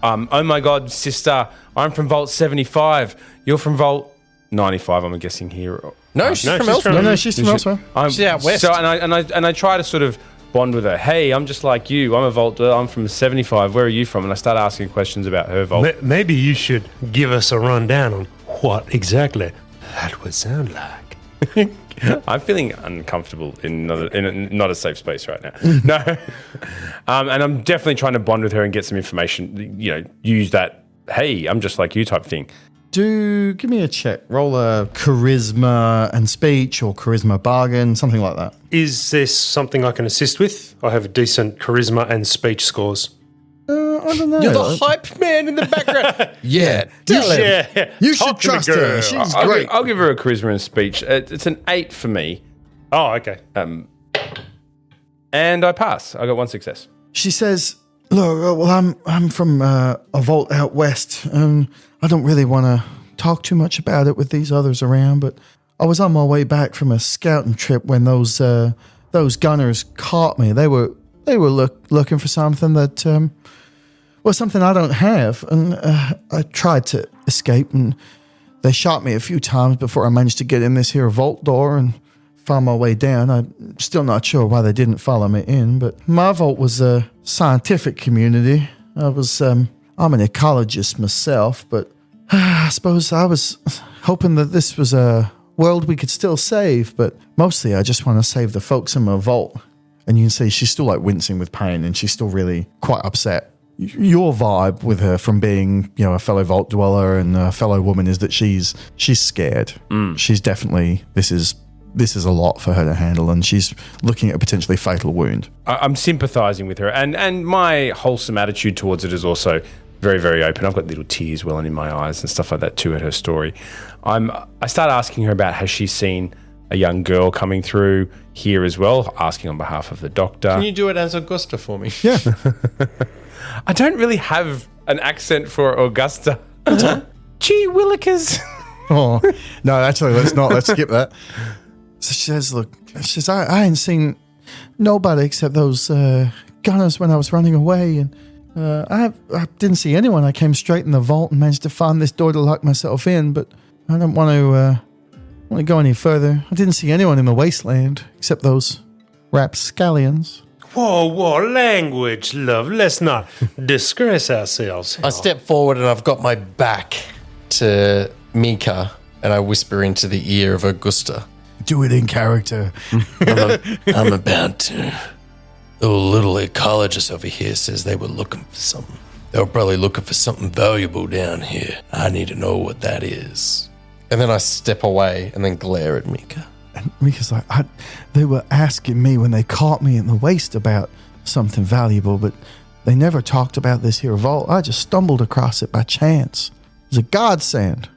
oh my God, sister, I'm from Vault 75. You're from Vault 95, I'm guessing here. No, she's from elsewhere. No, she's from elsewhere. She's out west. So, and I try to sort of bond with her. Hey, I'm just like you. I'm a Vault Dweller. I'm from 75. Where are you from? And I start asking questions about her Vault. Maybe you should give us a rundown on what exactly that would sound like. I'm feeling uncomfortable in not a safe space right now. No. And I'm definitely trying to bond with her and get some information, use that, hey, I'm just like you type thing. Give me a check. Roll a charisma and speech or charisma bargain, something like that. Is this something I can assist with? I have decent charisma and speech scores. I don't know. You're the hype man in the background. Yeah, tell him. Yeah, You should talk to the trust her. girl. She's I'll great. I'll give her a charisma and speech. It's an 8 for me. Oh, okay. And I pass. I got 1 success. She says, "Look, well, I'm from a vault out west, and I don't really want to talk too much about it with these others around, but I was on my way back from a scouting trip when those gunners caught me. They were looking for something that something I don't have, and I tried to escape, and they shot me a few times before I managed to get in this here vault door and find my way down. I'm still not sure why they didn't follow me in, but my vault was a scientific community. I'm an ecologist myself, but I suppose I was hoping that this was a world we could still save, but mostly I just want to save the folks in my vault." And you can see she's still like wincing with pain, and she's still really quite upset. Your vibe with her from being, a fellow vault dweller and a fellow woman is that she's scared. She's definitely, this is a lot for her to handle, and she's looking at a potentially fatal wound. I'm sympathising with her, and my wholesome attitude towards it is also very, very open. I've got little tears welling in my eyes and stuff like that too at her story. I start asking her about, has she seen a young girl coming through here as well, asking on behalf of the doctor. Can you do it as Augusta for me? Yeah. I don't really have an accent for Augusta. Gee willikers. Oh, no, actually, let's skip that. So she says, "Look, I ain't seen nobody except those gunners when I was running away, and I didn't see anyone. I came straight in the vault and managed to find this door to lock myself in, but I don't want to go any further. I didn't see anyone in the Wasteland except those rapscallions." Whoa, language, love. Let's not disgrace ourselves. I step forward and I've got my back to Mika and I whisper into the ear of Augusta. Do it in character. I'm about to The little ecologist over here says they were looking for something. They were probably looking for something valuable down here. I need to know what that is. And then I step away and then glare at Mika. And Mika's like, they were asking me when they caught me in the waste about something valuable, but they never talked about this here vault. I just stumbled across it by chance. It was a godsend.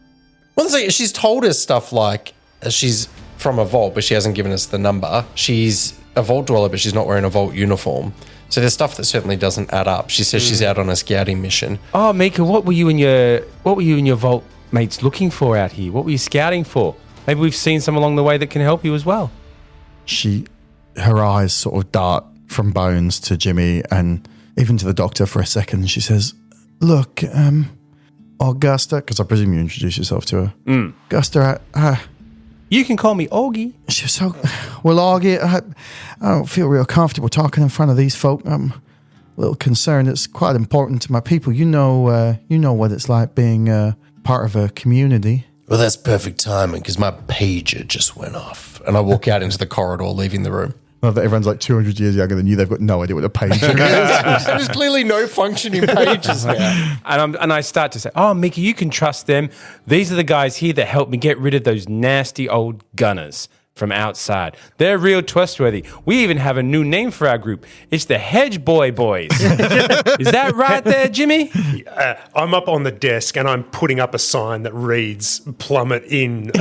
One thing, she's told us stuff like she's from a vault, but she hasn't given us the number. She's a vault dweller, but she's not wearing a vault uniform. So there's stuff that certainly doesn't add up. She says she's out on a scouting mission. Oh, Mika, what were you and your vault mates looking for out here? What were you scouting for? Maybe we've seen some along the way that can help you as well. Her eyes sort of dart from Bones to Jimmy and even to the doctor for a second. She says, look, Augusta, because I presume you introduced yourself to her. Augusta, You can call me Augie. she was so, well, Augie, I don't feel real comfortable talking in front of these folk. I'm a little concerned. It's quite important to my people. You know what it's like being part of a community. Well, that's perfect timing because my pager just went off. And I walk out into the corridor, leaving the room. I love that everyone's like 200 years younger than you. They've got no idea what a pager is. There's clearly no functioning pages now. And I start to say, oh, Mika, you can trust them. These are the guys here that helped me get rid of those nasty old gunners from outside. They're real trustworthy. We even have a new name for our group. It's the Hedge Boy Boys. Is that right there, Jimmy? I'm up on the desk and I'm putting up a sign that reads Plummet in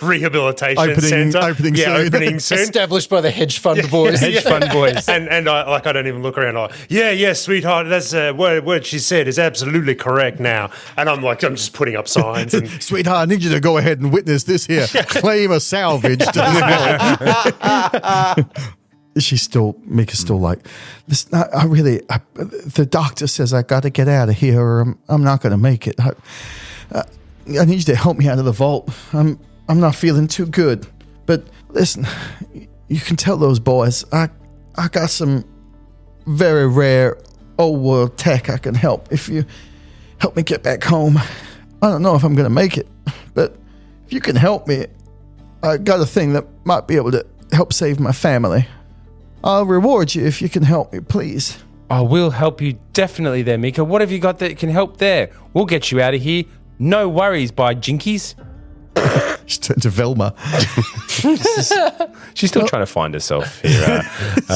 Rehabilitation Centre. Opening soon. Established by the hedge fund boys. Hedge fund boys. And I don't even look around. Yeah, sweetheart, that's what she said is absolutely correct now. And I'm just putting up signs. And Sweetheart, I need you to go ahead and witness this here. Claim a salvage to Mika's still like, listen, the doctor says I got to get out of here or I'm not going to make it. I need you to help me out of the vault. I'm not feeling too good. But listen, you can tell those boys I got some very rare old world tech I can help if you help me get back home. I don't know if I'm going to make it, but if you can help me, I got a thing that might be able to help save my family. I'll reward you if you can help me, please. Oh, we'll help you definitely there, Mika. What have you got that can help there? We'll get you out of here. No worries, by jinkies. She turned to Velma. She's still trying to find herself here,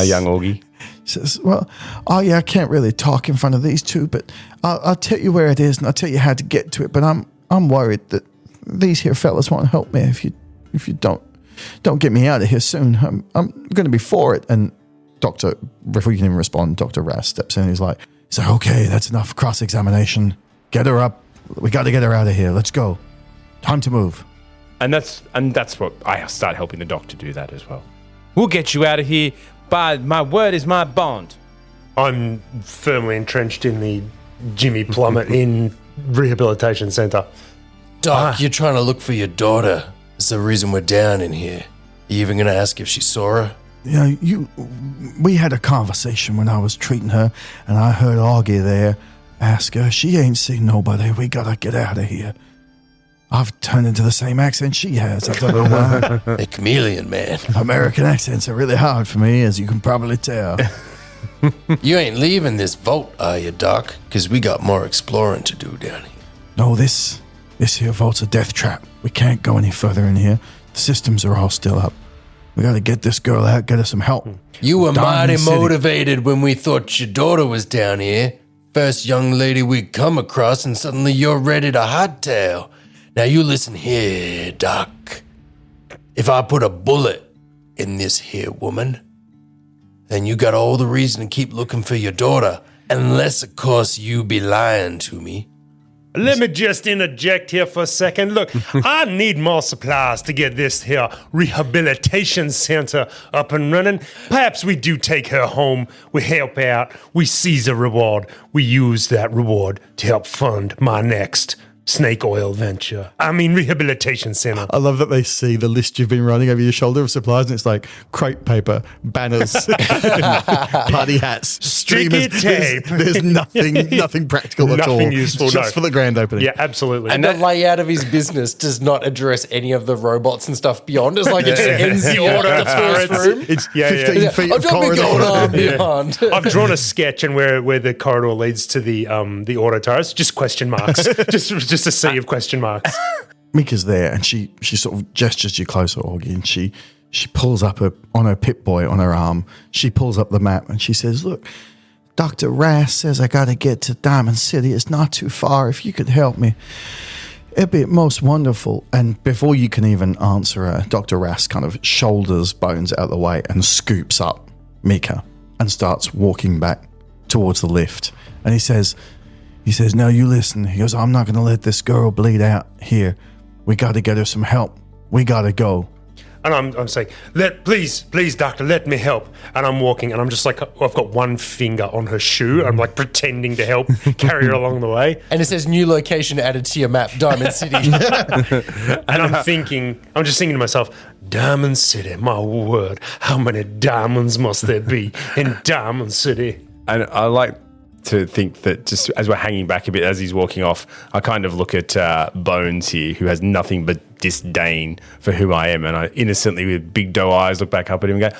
young Augie. She says, I can't really talk in front of these two, but I'll tell you where it is and I'll tell you how to get to it. But I'm worried that these here fellas won't help me if you don't get me out of here soon. I'm going to be for it. And Doctor, before you can even respond, Dr. Ras steps in and he's like, okay, that's enough cross-examination. Get her up. We got to get her out of here. Let's go. Time to move. And that's what I start helping the doctor do that as well. We'll get you out of here. By my word is my bond. I'm firmly entrenched in the Jimmy Plummet in Rehabilitation Centre. Doc, you're trying to look for your daughter. That's the reason we're down in here. Are you even going to ask if she saw her? We had a conversation when I was treating her, and I heard Augie there ask her. She ain't seen nobody. We got to get out of here. I've turned into the same accent she has. I don't know why. A chameleon, man. American accents are really hard for me, as you can probably tell. You ain't leaving this vault, are you, Doc? Because we got more exploring to do down here. No, this here vault's a death trap. We can't go any further in here. The systems are all still up. We got to get this girl out, get her some help. You were Diamond mighty City. motivated when we thought your daughter was down here. First young lady we come across, and suddenly you're ready to hardtail. Now you listen here, Doc. If I put a bullet in this here woman, then you got all the reason to keep looking for your daughter. Unless, of course, you be lying to me. Let me just interject here for a second. Look, I need more supplies to get this here rehabilitation center up and running. Perhaps we do take her home, we help out, we seize a reward, we use that reward to help fund my next snake oil venture. Rehabilitation center. I love that they see the list you've been running over your shoulder of supplies, and it's like crepe paper, banners, party hats, Sticky streamers. tape. There's nothing practical at all. Nothing useful, Just no. for the grand opening. Yeah, absolutely. And the layout of his business does not address any of the robots and stuff beyond. It's like it just ends the order of the first room. It's Yeah, 15 feet I've of got me corridor. going on beyond. I've drawn a sketch, and where the corridor leads to the auto tires, just question marks, just a sea of question marks. Mika's there, and she sort of gestures you closer, Augie, and she pulls up on her Pip-Boy on her arm. She pulls up the map, and she says, "Look, Dr. Rass says I got to get to Diamond City. It's not too far. If you could help me, it'd be most wonderful." And before you can even answer her, Dr. Rass kind of shoulders Bones out of the way and scoops up Mika and starts walking back towards the lift. And he says, "No, you listen." He goes, "I'm not going to let this girl bleed out here. We got to get her some help. We got to go." And I'm saying, please, doctor, let me help. And I'm walking, and I'm just like, I've got one finger on her shoe. I'm like pretending to help carry her along the way. And it says new location added to your map, Diamond City. And I'm just thinking to myself, Diamond City, my word, how many diamonds must there be in Diamond City? And I like to think that just as we're hanging back a bit as he's walking off, I kind of look at Bones here, who has nothing but disdain for who I am, and I innocently, with big doe eyes, look back up at him and go,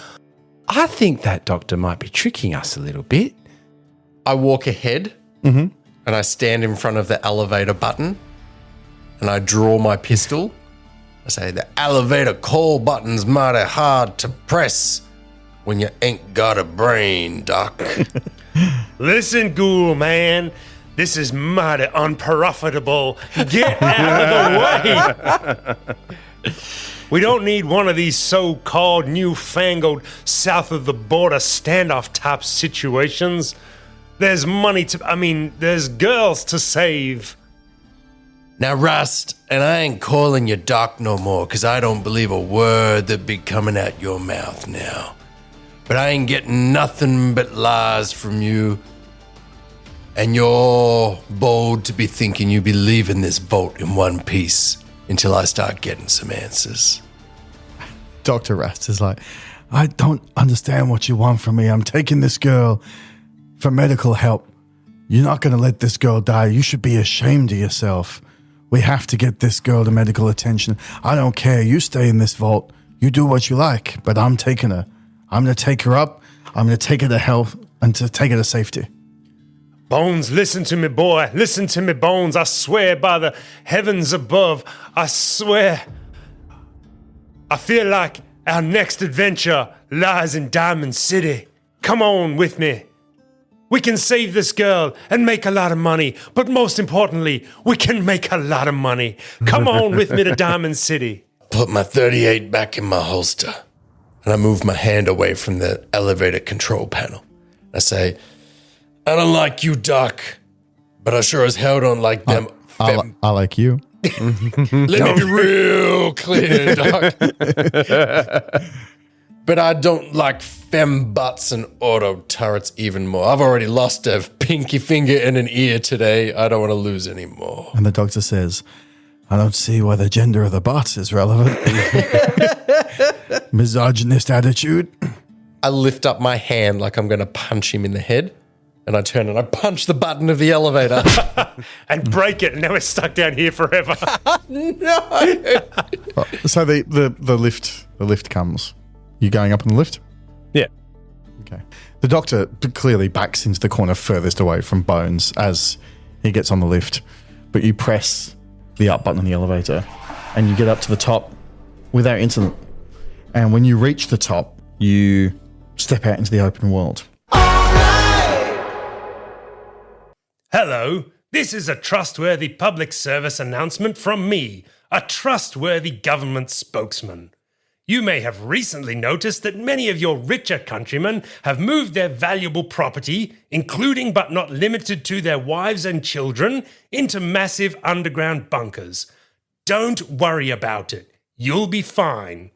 "I think that doctor might be tricking us a little bit." I walk ahead and I stand in front of the elevator button and I draw my pistol. I say, "The elevator call button's mighty hard to press when you ain't got a brain, Doc." Listen, Ghoul, man, this is mighty unprofitable. Get out of the way. We don't need one of these so-called newfangled south of the border standoff type situations. There's money there's girls to save. Now, Rust, and I ain't calling you Doc no more because I don't believe a word that be coming out your mouth now. But I ain't getting nothing but lies from you. And you're bold to be thinking you be leaving this vault in one piece until I start getting some answers. Dr. Rast is like, "I don't understand what you want from me. I'm taking this girl for medical help. You're not going to let this girl die. You should be ashamed of yourself. We have to get this girl to medical attention. I don't care. You stay in this vault. You do what you like, but I'm taking her. I'm going to take her up. I'm going to take her to health and to take her to safety." Bones, listen to me, boy. Listen to me, Bones. I swear by the heavens above. I swear. I feel like our next adventure lies in Diamond City. Come on with me. We can save this girl and make a lot of money. But most importantly, we can make a lot of money. Come on with me to Diamond City. Put my 38 back in my holster. And I move my hand away from the elevator control panel. I say, "I don't like you, Doc, but I sure as hell don't like them. I like you. Let me be real clear, Doc. But I don't like fem butts and auto turrets even more. I've already lost a pinky finger and an ear today. I don't want to lose any more." And the doctor says, "I don't see why the gender of the bots is relevant." Misogynist attitude. I lift up my hand like I'm going to punch him in the head. And I turn and I punch the button of the elevator. And break it. And now we're stuck down here forever. So the lift comes. You going up in the lift? Yeah. Okay. The doctor clearly backs into the corner furthest away from Bones as he gets on the lift. But you press the up button on the elevator and you get up to the top without incident. And when you reach the top, you step out into the open world. Hello, this is a trustworthy public service announcement from me, a trustworthy government spokesman. You may have recently noticed that many of your richer countrymen have moved their valuable property, including but not limited to their wives and children, into massive underground bunkers. Don't worry about it. You'll be fine.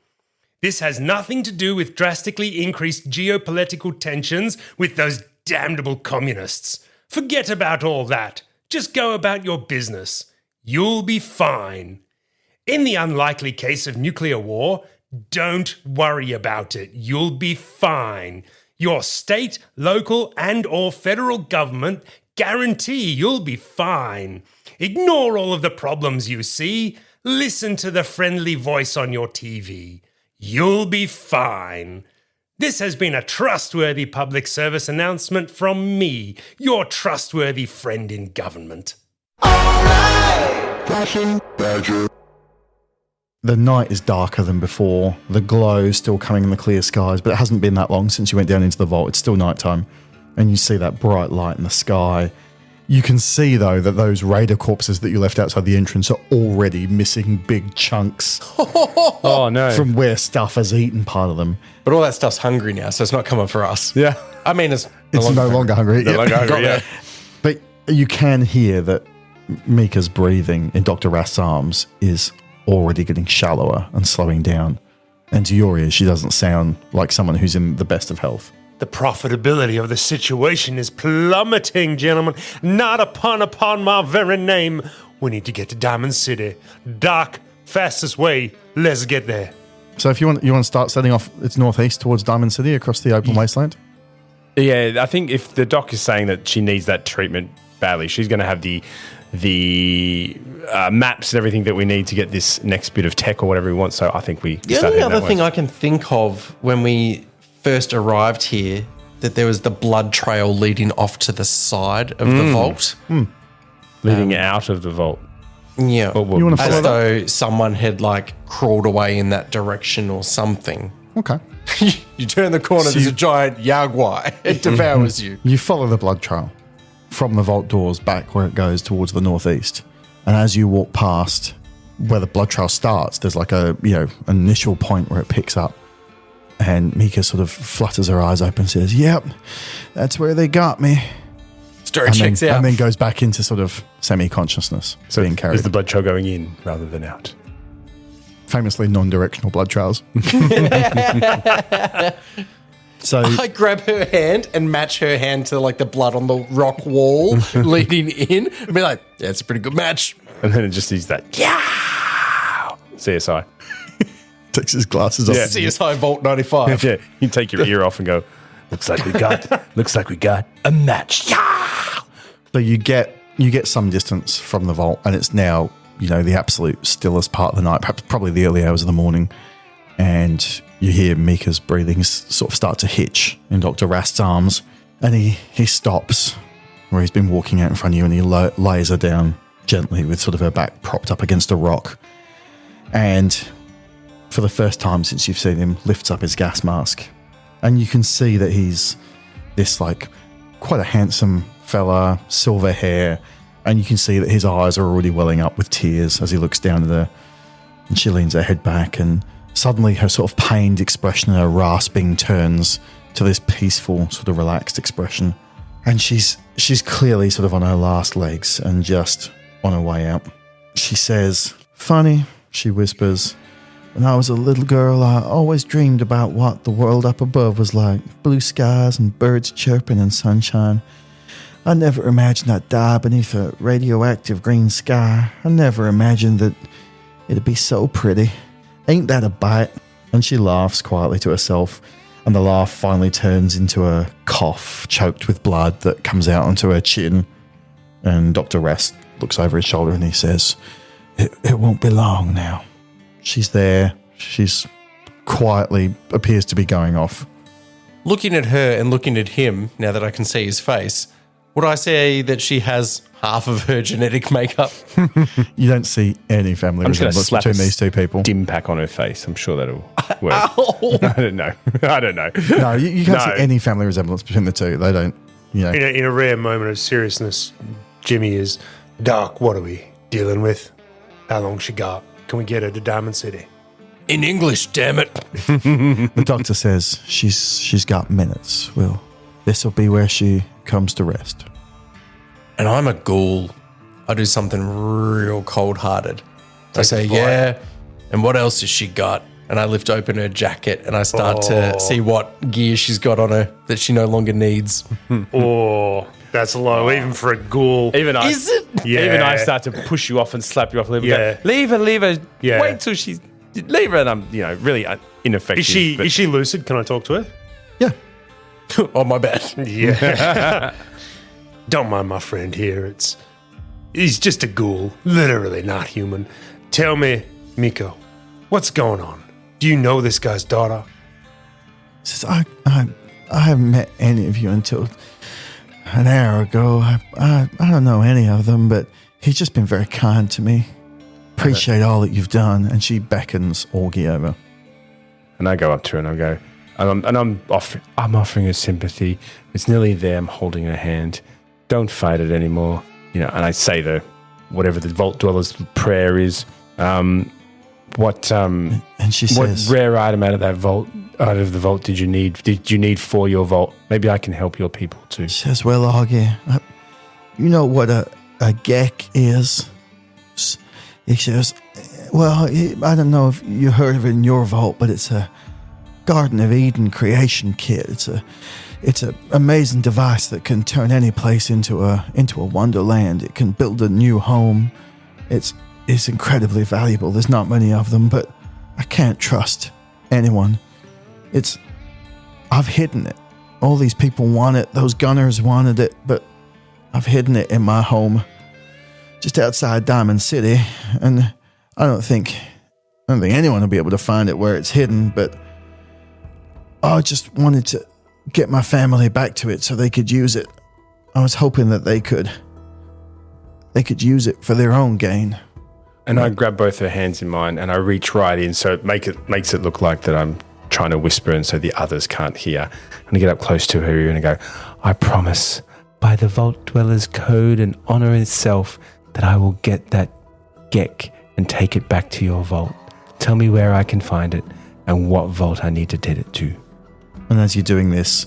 This has nothing to do with drastically increased geopolitical tensions with those damnable communists. Forget about all that. Just go about your business. you'll be fine. In the unlikely case of nuclear war, don't worry about it. You'll be fine. Your state, local, and or federal government guarantee you'll be fine. Ignore all of the problems you see. Listen to the friendly voice on your TV. You'll be fine. This has been a trustworthy public service announcement from me, your trustworthy friend in government. Flashing Badger. The night is darker than before. The glow is still coming in the clear skies, but it hasn't been that long since you went down into the vault. It's still nighttime, and you see that bright light in the sky. You can see, though, that those raider corpses that you left outside the entrance are already missing big chunks Oh, no. from where stuff has eaten part of them. But all that stuff's hungry now, so it's not coming for us. Yeah. I mean, it's No longer hungry. No longer hungry, Got yeah. that. But you can hear that Mika's breathing in Dr. Rast's arms is already getting shallower and slowing down. And to your ears, she doesn't sound like someone who's in the best of health. The profitability of the situation is plummeting, gentlemen. Not a pun upon my very name. We need to get to Diamond City. Doc, fastest way. Let's get there. So if you want to start setting off, it's northeast towards Diamond City across the open wasteland. Yeah, I think if the doc is saying that she needs that treatment badly, she's going to have the maps and everything that we need to get this next bit of tech or whatever we want. So I think we The start only heading other that thing way. I can think of when we first arrived here, that there was the blood trail leading off to the side of the vault. leading out of the vault. Yeah. Well, You wanna follow As that? though someone had like crawled away in that direction or something. Okay. You turn the corner, there's a giant jaguar. It devours you. You follow the blood trail from the vault doors back where it goes towards the northeast. And as you walk past where the blood trail starts, there's like a, initial point where it picks up. And Mika sort of flutters her eyes open and says, "Yep, that's where they got me." Story And checks then, out. and then goes back into sort of semi-consciousness, So being carried. is the blood trail going in rather than out? Famously non-directional blood trails. So I grab her hand and match her hand to like the blood on the rock wall leading in and be like, yeah, it's a pretty good match. And then it just is that, CSI. takes his glasses off. Yeah. CSI Vault 95. Yeah, you take your ear off and go, looks like we got a match. Yeah. So you get some distance from the vault, and it's now, the absolute stillest part of the night, perhaps probably the early hours of the morning. And you hear Mika's breathing sort of start to hitch in Dr. Rast's arms. And he stops where he's been walking out in front of you, and he lays her down gently with sort of her back propped up against a rock. And for the first time since you've seen him, lifts up his gas mask. And you can see that he's this quite a handsome fella, silver hair, and you can see that his eyes are already welling up with tears as he looks down at her. And she leans her head back, and suddenly her sort of pained expression and her rasping turns to this peaceful, sort of relaxed expression. And she's clearly sort of on her last legs and just on her way out. She says, "Funny," she whispers, "when I was a little girl, I always dreamed about what the world up above was like. Blue skies and birds chirping and sunshine. I never imagined I'd die beneath a radioactive green sky. I never imagined that it'd be so pretty. Ain't that a bite?" And she laughs quietly to herself, and the laugh finally turns into a cough choked with blood that comes out onto her chin. And Dr. Rast looks over his shoulder and he says, It won't be long now." She's there. She's quietly appears to be going off. Looking at her and looking at him, now that I can see his face, would I say that she has half of her genetic makeup? You don't see any family I'm just going to resemblance slap between these two people. dim pack on her face. I'm sure that'll work. I don't know. No, you can't No. see any family resemblance between the two. They don't, In a rare moment of seriousness, Jimmy is, "Doc, what are we dealing with? How long she got? Can we get her to Diamond City?" In English, damn it. The doctor says she's got minutes. Well, this will be where she comes to rest. And I'm a ghoul. I do something real cold-hearted. I say, "Yeah, and what else has she got?" And I lift open her jacket and I start to see what gear she's got on her that she no longer needs. Or That's low, even for a ghoul. Even I, Is it? Yeah. Even I start to push you off and slap you off a little Yeah. bit. Leave her. Yeah. Wait till she's leave her. And I'm, really ineffective. Is she lucid? Can I talk to her? Yeah. Oh, my bad. Yeah. Don't mind my friend here. He's just a ghoul, literally not human. Tell me, Miko, what's going on? Do you know this guy's daughter? Says, I haven't met any of you until an hour ago. I don't know any of them, but he's just been very kind to me. Appreciate all that you've done. And she beckons Augie over. And I go up to her and I go, I'm offering her sympathy. It's nearly there. I'm holding her hand. Don't fight it anymore. And I say whatever the Vault Dweller's prayer is. And she says, what rare item out of the vault did you need? Did you need for your vault? Maybe I can help your people too. She says, well, Augie, you know what a gek is? He says, well, I don't know if you heard of it in your vault, but it's a Garden of Eden creation kit. It's an amazing device that can turn any place into a wonderland. It can build a new home. It's incredibly valuable. There's not many of them, but I can't trust anyone. I've hidden it. All these people want it. Those gunners wanted it, but I've hidden it in my home, just outside Diamond City, and I don't think anyone will be able to find it where it's hidden. But I just wanted to get my family back to it so they could use it. I was hoping that they could use it for their own gain. And I grab both her hands in mine and I reach right in, so it makes it look like that I'm trying to whisper, and so the others can't hear. And I get up close to her ear and I go, I promise, by the Vault Dweller's code and honor itself, that I will get that gek and take it back to your vault. Tell me where I can find it and what vault I need to get it to. And as you're doing this,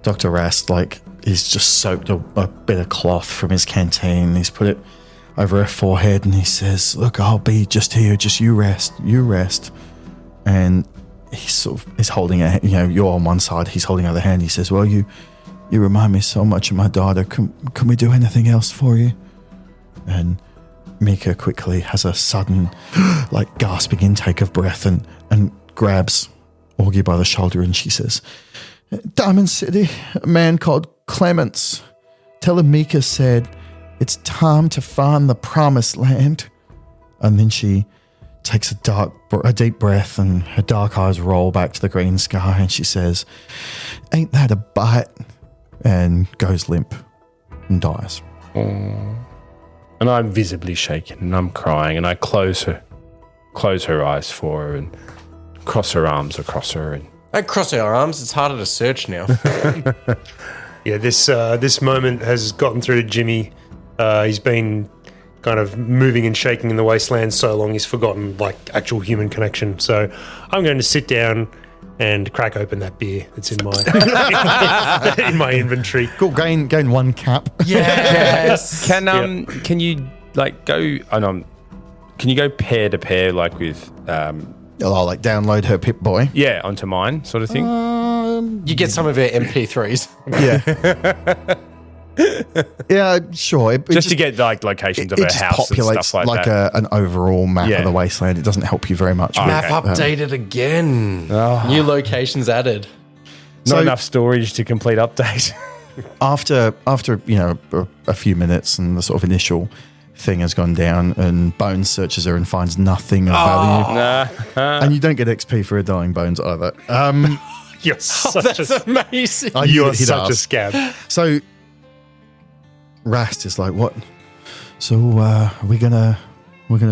Dr. Rast, he's just soaked a bit of cloth from his canteen. He's put it over her forehead and he says, look, I'll be just here. Just you rest. And he's holding her, you're on one side, he's holding her other hand. He says, well, you remind me so much of my daughter. Can we do anything else for you? And Mika quickly has a sudden, gasping intake of breath and grabs Augie by the shoulder, and she says, Diamond City, a man called Clements. Tell him Mika said it's time to find the promised land. And then she takes a deep breath, and her dark eyes roll back to the green sky, and she says, ain't that a bite? And goes limp and dies. And I'm visibly shaken and I'm crying, and I close her eyes for her and cross her arms across her. And Don't cross our arms. It's harder to search now. Yeah, this moment has gotten through to Jimmy. He's been kind of moving and shaking in the wasteland so long he's forgotten actual human connection. So I'm going to sit down and crack open that beer that's in my in my inventory. Cool, gain 1 cap. Yes. can you go? Can you go pair to pair with? I'll download her Pip Boy. Yeah, onto mine, sort of thing. You get some of our MP3s. Yeah. Yeah, sure. Just to get locations of her just house and populates stuff like that. an overall map Yeah. of the wasteland. It doesn't help you very much. Map updated again. New locations added. Not So- enough storage to complete update. After a few minutes and the sort of initial thing has gone down, and Bones searches her and finds nothing of value. And you don't get XP for a dying Bones either. You're such That's amazing. you're he'd such a ask. scab. So Rast is like, what? So we're gonna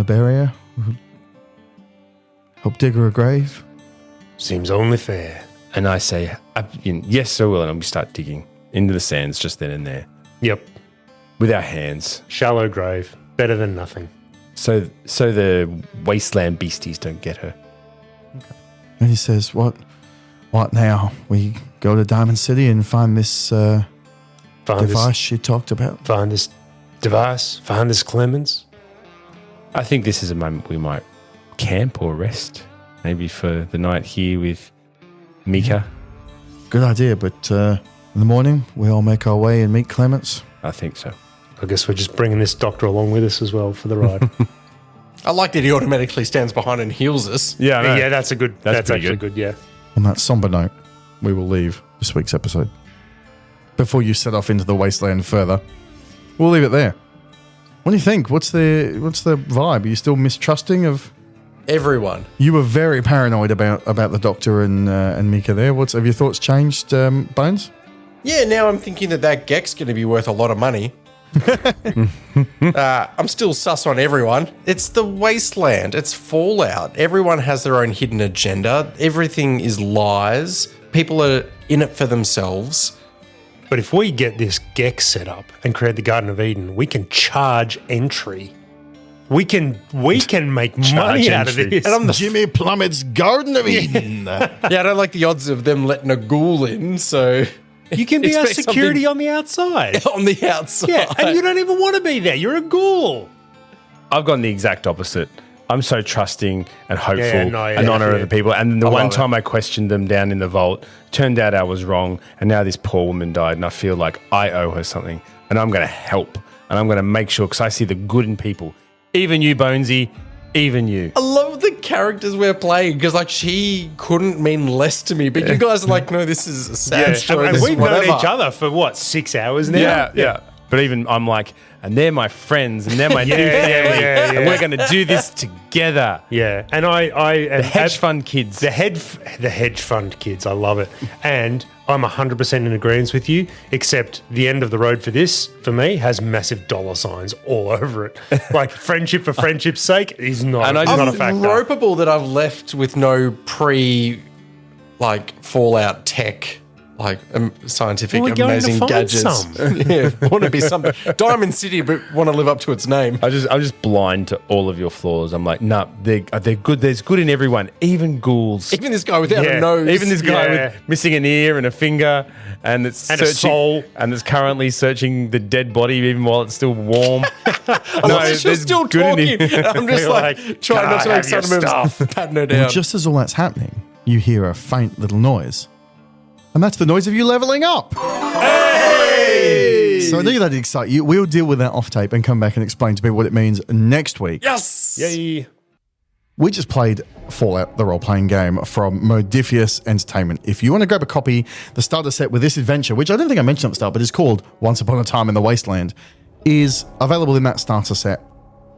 bury her? Help dig her a grave? Seems only fair. And I say, yes, I will. And we start digging into the sands just then and there Yep. with our hands. Shallow grave. Better than nothing. So the wasteland beasties don't get her. And he says, what now? We go to Diamond City and find this device she talked about? Find this device. Find this Clemens. I think this is a moment we might camp or rest. Maybe for the night here with Mika. Good idea, but in the morning we all make our way and meet Clements. I think so. I guess we're just bringing this doctor along with us as well for the ride. I like that he automatically stands behind and heals us. Yeah, I know. Yeah, that's a good. That's pretty actually good. Yeah. On that somber note, we will leave this week's episode. Before you set off into the wasteland further, we'll leave it there. What do you think? What's the vibe? Are you still mistrusting of Everyone. You were very paranoid about the doctor and Mika there. Have your thoughts changed, Bones? Yeah, now I'm thinking that Geck's going to be worth a lot of money. I'm still sus on everyone. It's the Wasteland. It's Fallout. Everyone has their own hidden agenda. Everything is lies. People are in it for themselves. But if we get this Geck set up and create the Garden of Eden, we can charge entry. We can make money out of this. And I'm the Jimmy Plummet's Garden of Eden. Yeah, I don't like the odds of them letting a ghoul in, so You can be our expect security on the outside. on the outside. Yeah, and you don't even want to be there. You're a ghoul. I've gone the exact opposite. I'm so trusting and hopeful and honor yeah. of the people. And the one love time I questioned them down in the vault, turned out I was wrong. And now this poor woman died, and I feel like I owe her something. And I'm going to help. And I'm going to make sure, because I see the good in people. Even you, Bonesy. Even you. I love the characters we're playing because, like, she couldn't mean less to me, but you guys are like, no, this is a sad story. And this we've is known whatever. each other for what, 6 hours now? Yeah. But even I'm like, and they're my friends, and they're my new Yeah, family, yeah. and we're going to do this together. Yeah, and the Hedge fund kids. the hedge fund kids. I love it, and I'm 100% in agreement with you. Except the end of the road for this, for me, has massive dollar signs all over it. Like friendship for friendship's sake is not. And I It's just- not a I'm factor. ropeable that I've left with no Fallout tech, like scientific, Well, we're going to amazing find gadgets. some. Yeah, want to be something. Diamond City, but want to live up to its name. I'm just blind to all of your flaws. I'm like, nah, they're good. There's good in everyone, even ghouls. Even this guy without Yeah, a nose. Even this guy Yeah. with missing an ear and a finger, and it's And a searching, soul. and it's currently searching the dead body even while it's still warm. She's still talking. And I'm just You're like like, trying not to "Can I make have sound your moves, patting her down. Just as all that's happening, you hear a faint little noise. And that's the noise of you leveling up. So I knew that'd excite you. We'll deal with that off tape and come back and explain to people what it means next week. Yes. Yay. We just played Fallout, the role-playing game from Modifius Entertainment. If you want to grab a copy, the starter set with this adventure, which I don't think I mentioned at the start, but is called Once Upon a Time in the Wasteland, is available in that starter set.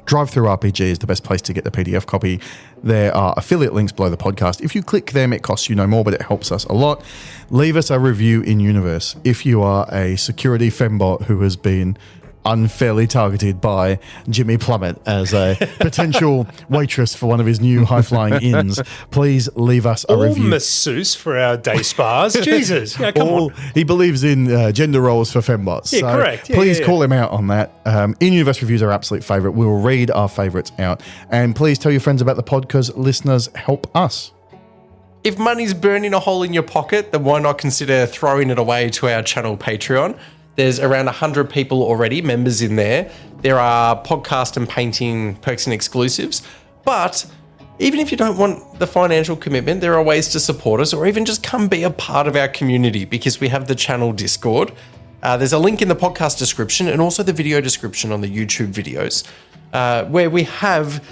Drive-Through RPG is the best place to get the PDF copy. There are affiliate links below the podcast. If you click them, it costs you no more, but it helps us a lot. Leave us a review in Universe. If you are a security fembot who has been unfairly targeted by Jimmy Plummet as a potential waitress for one of his new high-flying inns, please leave us a Or review. masseuse for our day spas. Jesus. Yeah, come on. He believes in gender roles for fembots. Yeah, so correct. Yeah, please yeah. call him out on that. In-universe reviews are our absolute favourite. We'll read our favourites out. And please tell your friends about the pod because listeners help us. If money's burning a hole in your pocket, then why not consider throwing it away to our channel Patreon? There's around 100 people already, members in there. There are podcast and painting perks and exclusives. But even if you don't want the financial commitment, there are ways to support us or even just come be a part of our community because we have the channel Discord. There's a link in the podcast description and also the video description on the YouTube videos where we have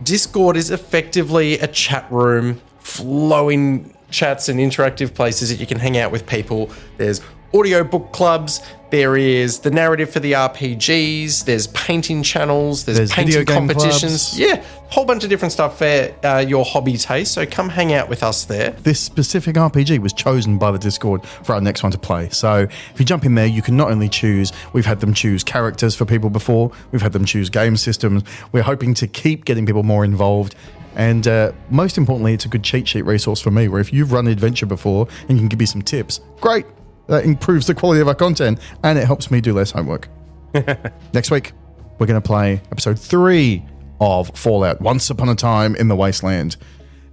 Discord is effectively a chat room, flowing chats and interactive places that you can hang out with people. There's audio book clubs. There is the narrative for the RPGs. There's painting channels. There's video painting game competitions. clubs. Yeah, a whole bunch of different stuff for your hobby taste. So come hang out with us there. This specific RPG was chosen by the Discord for our next one to play. So if you jump in there, you can not only choose, we've had them choose characters for people before, we've had them choose game systems. We're hoping to keep getting people more involved. And most importantly, it's a good cheat sheet resource for me, where if you've run an adventure before and you can give me some tips, great. That improves the quality of our content and it helps me do less homework. Next week, we're going to play episode 3 of Fallout, Once Upon a Time in the Wasteland.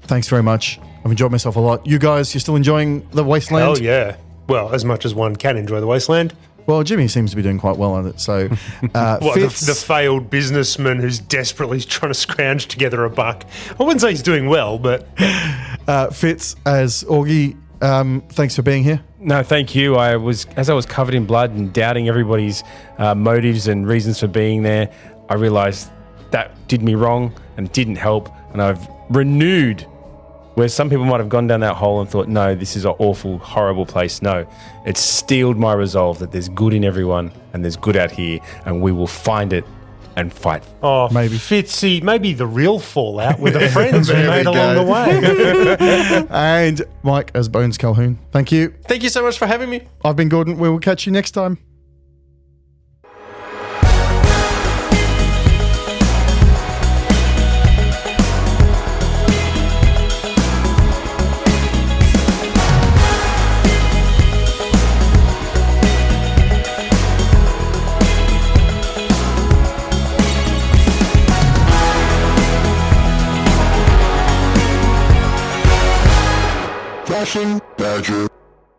Thanks very much. I've enjoyed myself a lot. You guys, you're still enjoying the Wasteland? Oh, yeah. Well, as much as one can enjoy the Wasteland. Well, Jimmy seems to be doing quite well on it. So, What, Fitz, the failed businessman who's desperately trying to scrounge together a buck. I wouldn't say he's doing well, but Fitz as Augie, thanks for being here. No, thank you. As I was covered in blood and doubting everybody's motives and reasons for being there, I realised that did me wrong and it didn't help. And I've renewed, where some people might have gone down that hole and thought, no, this is an awful, horrible place. No, it's steeled my resolve that there's good in everyone and there's good out here, and we will find it and fight. Oh, Maybe. Fitzy, maybe the real fallout with the friends we There we made along go. the way. And Mike as Bones Calhoun. Thank you. Thank you so much for having me. I've been Gordon. We will catch you next time. Flashing Badger.